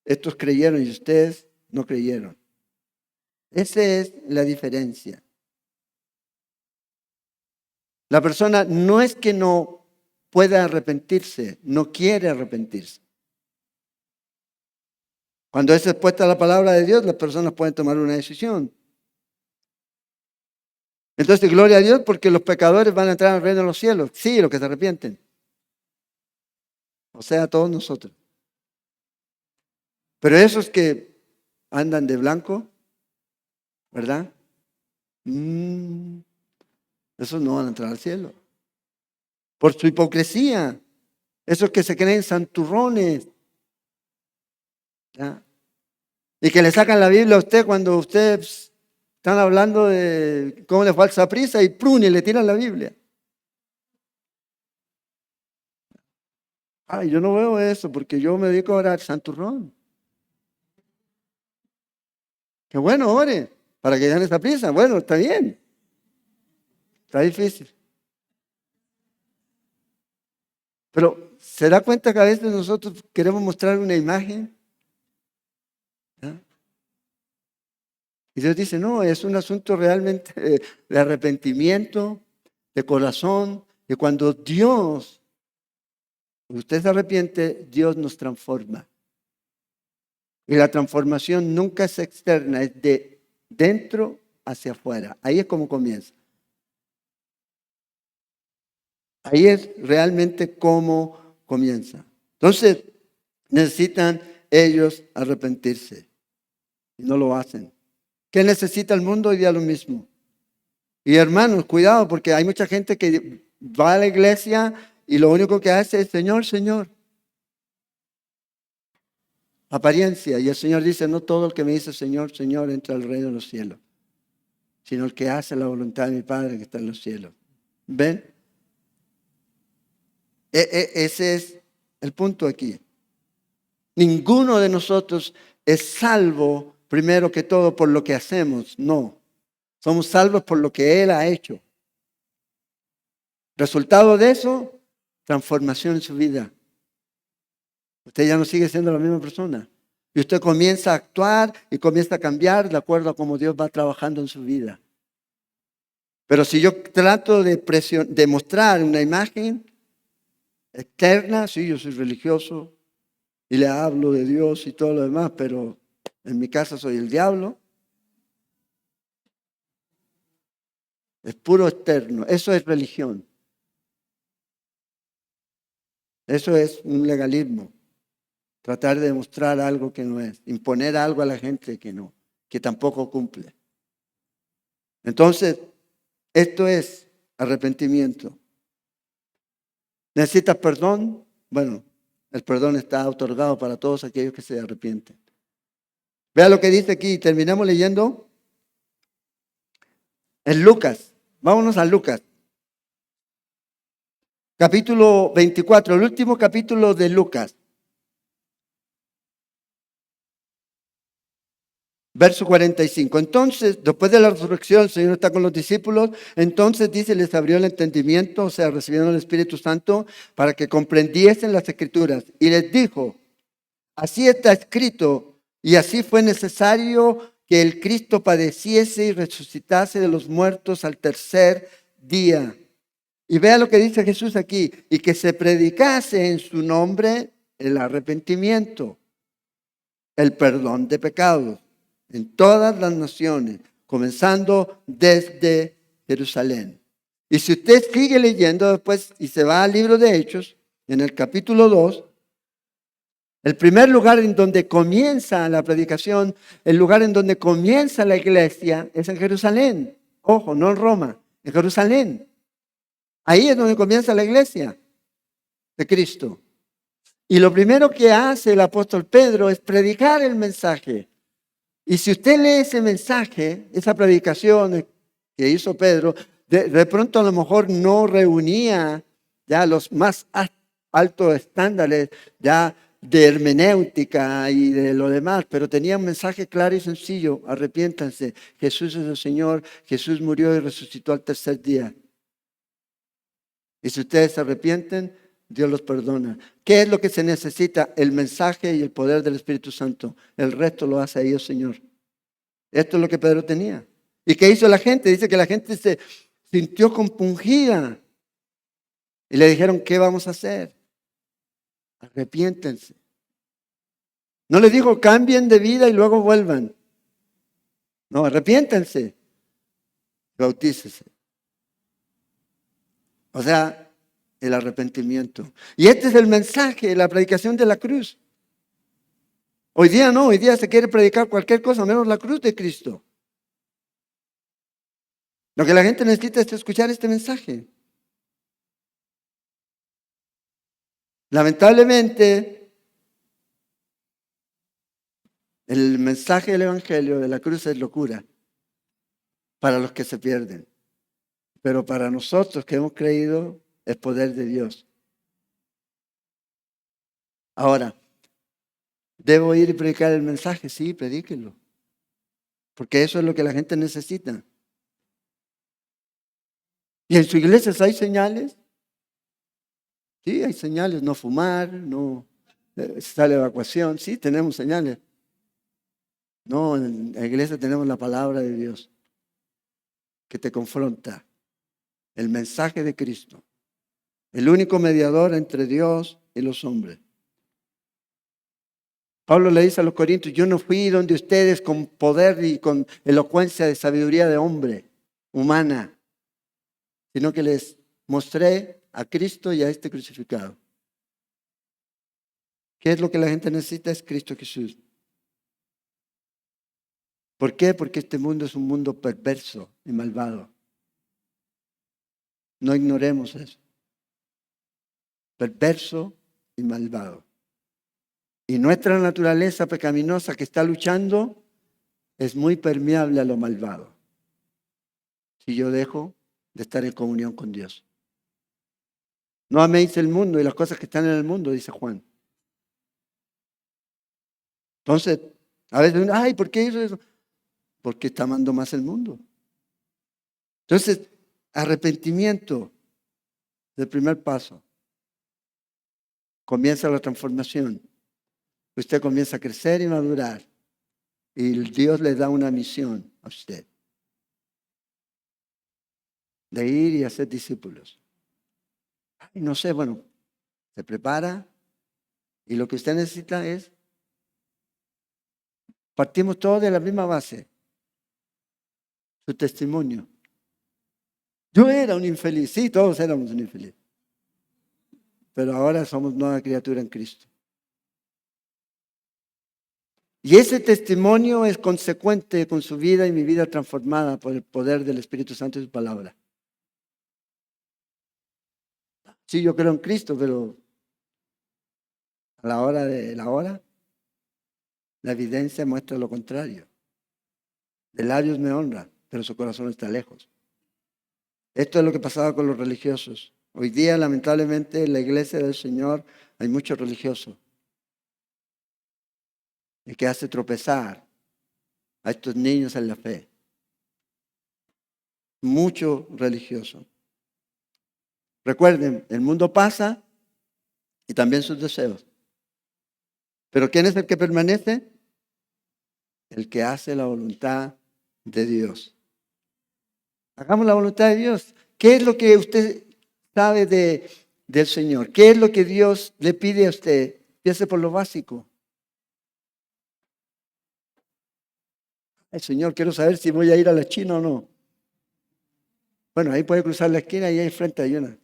estos creyeron y ustedes no creyeron. Esa es la diferencia. La persona no es que no pueda arrepentirse, no quiere arrepentirse. Cuando es expuesta la palabra de Dios, las personas pueden tomar una decisión. Entonces, gloria a Dios porque los pecadores van a entrar al reino de los cielos. Sí, los que se arrepienten. O sea, todos nosotros. Pero esos que andan de blanco, ¿verdad? Esos no van a entrar al cielo. Por su hipocresía. Esos que se creen santurrones. ¿Ya? Y que le sacan la Biblia a usted cuando ustedes están hablando de cómo le falta prisa y ¡prun! Y le tiran la Biblia. Ay, yo no veo eso porque yo me dedico a orar santurrón. Qué bueno, ore, para que den esa prisa. Bueno, está bien. Está difícil. Pero ¿se da cuenta que a veces nosotros queremos mostrar una imagen? ¿Ya? Y Dios dice, no, es un asunto realmente de arrepentimiento, de corazón. Y cuando usted se arrepiente, Dios nos transforma. Y la transformación nunca es externa, es de dentro hacia afuera. Ahí es como comienza. Ahí es realmente como comienza. Entonces, necesitan ellos arrepentirse. Y no lo hacen. ¿Qué necesita el mundo? Hoy día lo mismo. Y hermanos, cuidado, porque hay mucha gente que va a la iglesia y lo único que hace es Señor, Señor. Apariencia. Y el Señor dice, no todo el que me dice Señor, Señor entra al reino de los cielos, sino el que hace la voluntad de mi Padre que está en los cielos. ¿Ven? Ese es el punto aquí. Ninguno de nosotros es salvo primero que todo por lo que hacemos. No. Somos salvos por lo que Él ha hecho. Resultado de eso, transformación en su vida. Usted ya no sigue siendo la misma persona. Y usted comienza a actuar y comienza a cambiar de acuerdo a cómo Dios va trabajando en su vida. Pero si yo trato de mostrar una imagen externa, sí, yo soy religioso y le hablo de Dios y todo lo demás, pero en mi casa soy el diablo. Es puro externo. Eso es religión. Eso es un legalismo. Tratar de demostrar algo que no es. Imponer algo a la gente que no, que tampoco cumple. Entonces, esto es arrepentimiento. ¿Necesitas perdón? Bueno, el perdón está otorgado para todos aquellos que se arrepienten. Vea lo que dice aquí. Terminamos leyendo en Lucas. Vámonos a Lucas. Capítulo 24, el último capítulo de Lucas. Verso 45. Entonces, después de la resurrección, el Señor está con los discípulos. Entonces dice, les abrió el entendimiento, o sea, recibieron el Espíritu Santo para que comprendiesen las Escrituras. Y les dijo, así está escrito, y así fue necesario que el Cristo padeciese y resucitase de los muertos al tercer día. Y vea lo que dice Jesús aquí, y que se predicase en su nombre el arrepentimiento, el perdón de pecados en todas las naciones, comenzando desde Jerusalén. Y si usted sigue leyendo después y se va al libro de Hechos, en el capítulo 2, el primer lugar en donde comienza la predicación, el lugar en donde comienza la iglesia es en Jerusalén. Ojo, no en Roma, en Jerusalén. Ahí es donde comienza la iglesia de Cristo. Y lo primero que hace el apóstol Pedro es predicar el mensaje. Y si usted lee ese mensaje, esa predicación que hizo Pedro, de pronto a lo mejor no reunía ya los más altos estándares ya de hermenéutica y de lo demás, pero tenía un mensaje claro y sencillo: arrepiéntanse, Jesús es el Señor, Jesús murió y resucitó al tercer día. Y si ustedes se arrepienten, Dios los perdona. ¿Qué es lo que se necesita? El mensaje y el poder del Espíritu Santo. El resto lo hace ahí el Señor. Esto es lo que Pedro tenía. ¿Y qué hizo la gente? Dice que la gente se sintió compungida. Y le dijeron, ¿qué vamos a hacer? Arrepiéntense. No les dijo, cambien de vida y luego vuelvan. No, arrepiéntense. Bautícese. O sea, el arrepentimiento. Y este es el mensaje, la predicación de la cruz. Hoy día no, hoy día se quiere predicar cualquier cosa menos la cruz de Cristo. Lo que la gente necesita es escuchar este mensaje. Lamentablemente, el mensaje del Evangelio de la cruz es locura para los que se pierden. Pero para nosotros que hemos creído es poder de Dios. Ahora, ¿debo ir y predicar el mensaje? Sí, predíquenlo. Porque eso es lo que la gente necesita. ¿Y en su iglesia hay señales? Sí, hay señales. No fumar, no está la evacuación. Sí, tenemos señales. No, en la iglesia tenemos la palabra de Dios que te confronta. El mensaje de Cristo. El único mediador entre Dios y los hombres. Pablo le dice a los corintios, yo no fui donde ustedes con poder y con elocuencia de sabiduría de hombre, humana, sino que les mostré a Cristo y a este crucificado. ¿Qué es lo que la gente necesita? Es Cristo Jesús. ¿Por qué? Porque este mundo es un mundo perverso y malvado. No ignoremos eso. Perverso y malvado. Y nuestra naturaleza pecaminosa que está luchando es muy permeable a lo malvado. Si yo dejo de estar en comunión con Dios. No améis el mundo y las cosas que están en el mundo, dice Juan. Entonces, a veces uno, ay, ¿por qué hizo eso? Porque está amando más el mundo. Entonces, arrepentimiento del primer paso. Comienza la transformación. Usted comienza a crecer y madurar. Y Dios le da una misión a usted. De ir y hacer discípulos. Y no sé, bueno, se prepara. Y lo que usted necesita es, partimos todos de la misma base. Su testimonio. Yo era un infeliz, sí, todos éramos un infeliz, pero ahora somos nueva criatura en Cristo. Y ese testimonio es consecuente con su vida y mi vida transformada por el poder del Espíritu Santo y su palabra. Sí, yo creo en Cristo, pero a la hora de la hora, la evidencia muestra lo contrario. De labios me honra, pero su corazón está lejos. Esto es lo que pasaba con los religiosos. Hoy día, lamentablemente, en la iglesia del Señor hay muchos religiosos, y que hace tropezar a estos niños en la fe. Mucho religioso. Recuerden, el mundo pasa y también sus deseos. Pero ¿quién es el que permanece? El que hace la voluntad de Dios. Hagamos la voluntad de Dios. ¿Qué es lo que usted sabe del Señor? ¿Qué es lo que Dios le pide a usted? Empiece por lo básico. Ay, Señor, quiero saber si voy a ir a la China o no. Bueno, ahí puede cruzar la esquina y ahí enfrente hay una.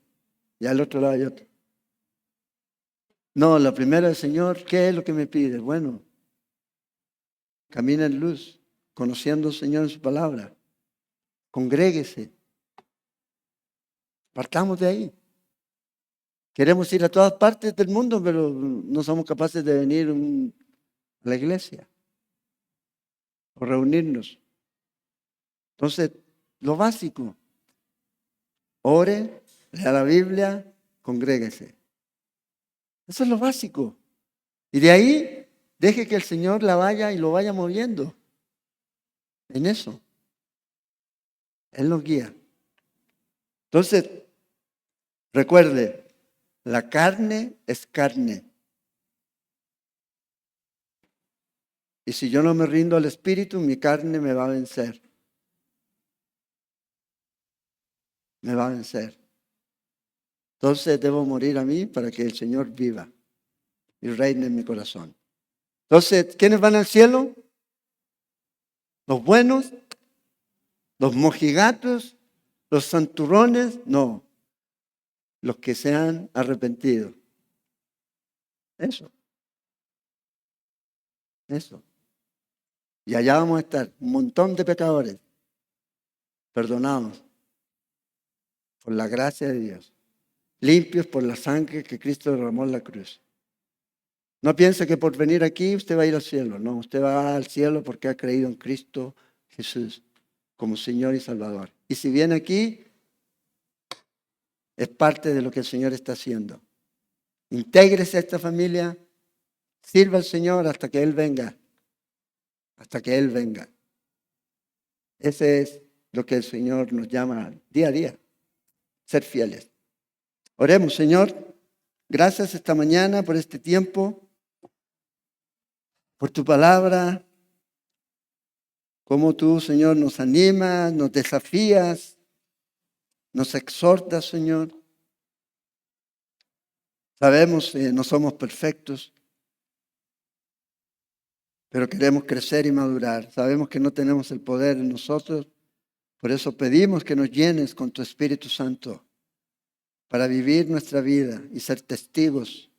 Y al otro lado hay otra. No, la primera es, Señor, ¿qué es lo que me pide? Bueno, camina en luz, conociendo al Señor en su palabra. Congréguese. Partamos de ahí. Queremos ir a todas partes del mundo, pero no somos capaces de venir a la iglesia o reunirnos. Entonces, lo básico, ore, lea la Biblia, congréguese. Eso es lo básico. Y de ahí, deje que el Señor la vaya y lo vaya moviendo. En eso. Él nos guía. Entonces, recuerde, la carne es carne. Y si yo no me rindo al Espíritu, mi carne me va a vencer. Me va a vencer. Entonces debo morir a mí para que el Señor viva y reine en mi corazón. Entonces, ¿quiénes van al cielo? ¿Los buenos? ¿Los mojigatos? ¿Los santurrones? No, los que se han arrepentido. Eso. Y allá vamos a estar, un montón de pecadores, perdonados por la gracia de Dios, limpios por la sangre que Cristo derramó en la cruz. No piense que por venir aquí usted va a ir al cielo. No, usted va al cielo porque ha creído en Cristo Jesús como Señor y Salvador. Y si viene aquí, es parte de lo que el Señor está haciendo. Intégrese a esta familia, sirva al Señor hasta que Él venga. Hasta que Él venga. Ese es lo que el Señor nos llama día a día, ser fieles. Oremos, Señor. Gracias esta mañana por este tiempo, por tu palabra, como tú, Señor, nos animas, nos desafías, nos exhortas, Señor. Sabemos que no somos perfectos, pero queremos crecer y madurar. Sabemos que no tenemos el poder en nosotros, por eso pedimos que nos llenes con tu Espíritu Santo para vivir nuestra vida y ser testigos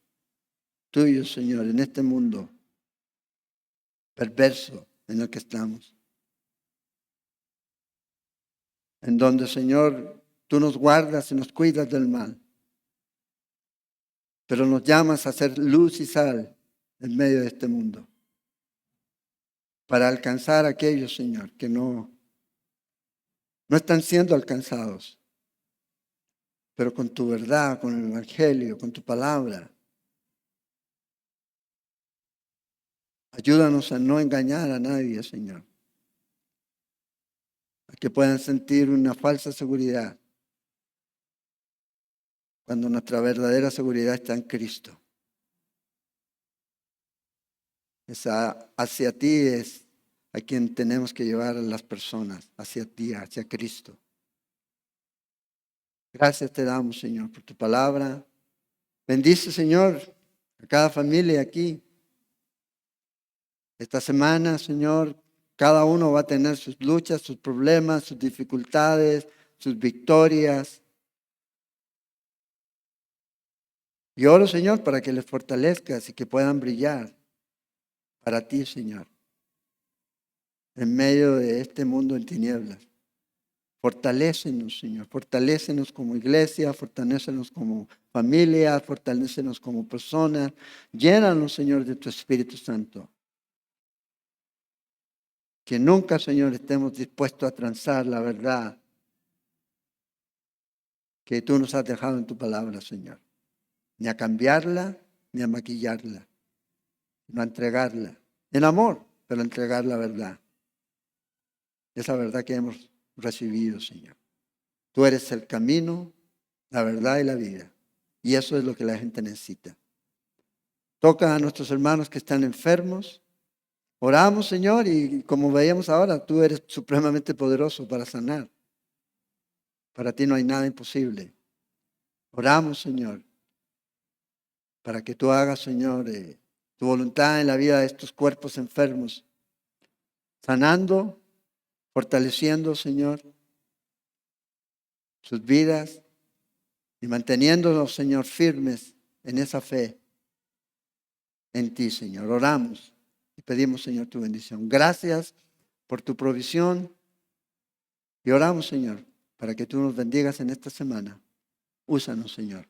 tuyos, Señor, en este mundo perverso en el que estamos. En donde, Señor, tú nos guardas y nos cuidas del mal, pero nos llamas a ser luz y sal en medio de este mundo, para alcanzar a aquellos, Señor, que no están siendo alcanzados, pero con tu verdad, con el Evangelio, con tu palabra. Ayúdanos a no engañar a nadie, Señor, a que puedan sentir una falsa seguridad cuando nuestra verdadera seguridad está en Cristo. Hacia ti es a quien tenemos que llevar a las personas, hacia ti, hacia Cristo. Gracias te damos, Señor, por tu palabra. Bendice, Señor, a cada familia aquí. Esta semana, Señor, cada uno va a tener sus luchas, sus problemas, sus dificultades, sus victorias. Y oro, Señor, para que les fortalezcas y que puedan brillar para ti, Señor, en medio de este mundo en tinieblas. Fortalécenos, Señor, fortalécenos como iglesia, fortalécenos como familia, fortalécenos como personas. Llénanos, Señor, de tu Espíritu Santo. Que nunca, Señor, estemos dispuestos a transar la verdad que tú nos has dejado en tu palabra, Señor. Ni a cambiarla, ni a maquillarla, sino a entregarla. En amor, pero entregar la verdad. Esa verdad que hemos recibido, Señor. Tú eres el camino, la verdad y la vida. Y eso es lo que la gente necesita. Toca a nuestros hermanos que están enfermos. Oramos, Señor, y como veíamos ahora, tú eres supremamente poderoso para sanar. Para ti no hay nada imposible. Oramos, Señor, para que tú hagas, Señor, tu voluntad en la vida de estos cuerpos enfermos, sanando, fortaleciendo, Señor, sus vidas y manteniéndonos, Señor, firmes en esa fe en ti, Señor. Oramos y pedimos, Señor, tu bendición. Gracias por tu provisión y oramos, Señor, para que tú nos bendigas en esta semana. Úsanos, Señor.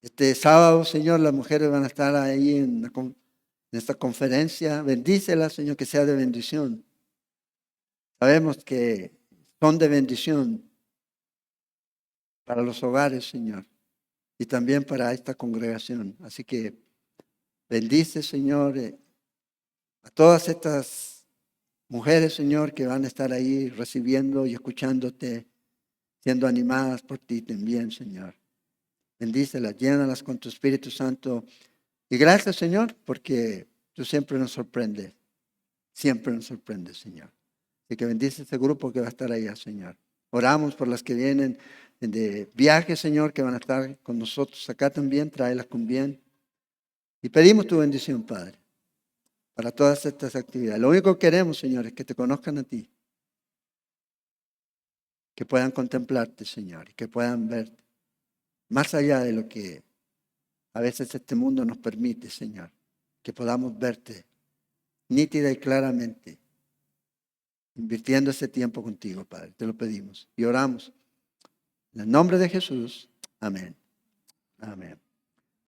Este sábado, Señor, las mujeres van a estar ahí en esta conferencia. Bendícelas, Señor, que sea de bendición. Sabemos que son de bendición para los hogares, Señor, y también para esta congregación. Así que bendice, Señor, a todas estas mujeres, Señor, que van a estar ahí recibiendo y escuchándote, siendo animadas por ti también, Señor. Bendícelas, llénalas con tu Espíritu Santo. Y gracias, Señor, porque tú siempre nos sorprendes. Siempre nos sorprendes, Señor. Así que bendice este grupo que va a estar allá, Señor. Oramos por las que vienen de viaje, Señor, que van a estar con nosotros acá también. Tráelas con bien. Y pedimos tu bendición, Padre, para todas estas actividades. Lo único que queremos, Señor, es que te conozcan a ti. Que puedan contemplarte, Señor, y que puedan verte más allá de lo que a veces este mundo nos permite, Señor. Que podamos verte nítida y claramente, invirtiendo ese tiempo contigo, Padre. Te lo pedimos y oramos. En el nombre de Jesús. Amén. Amén.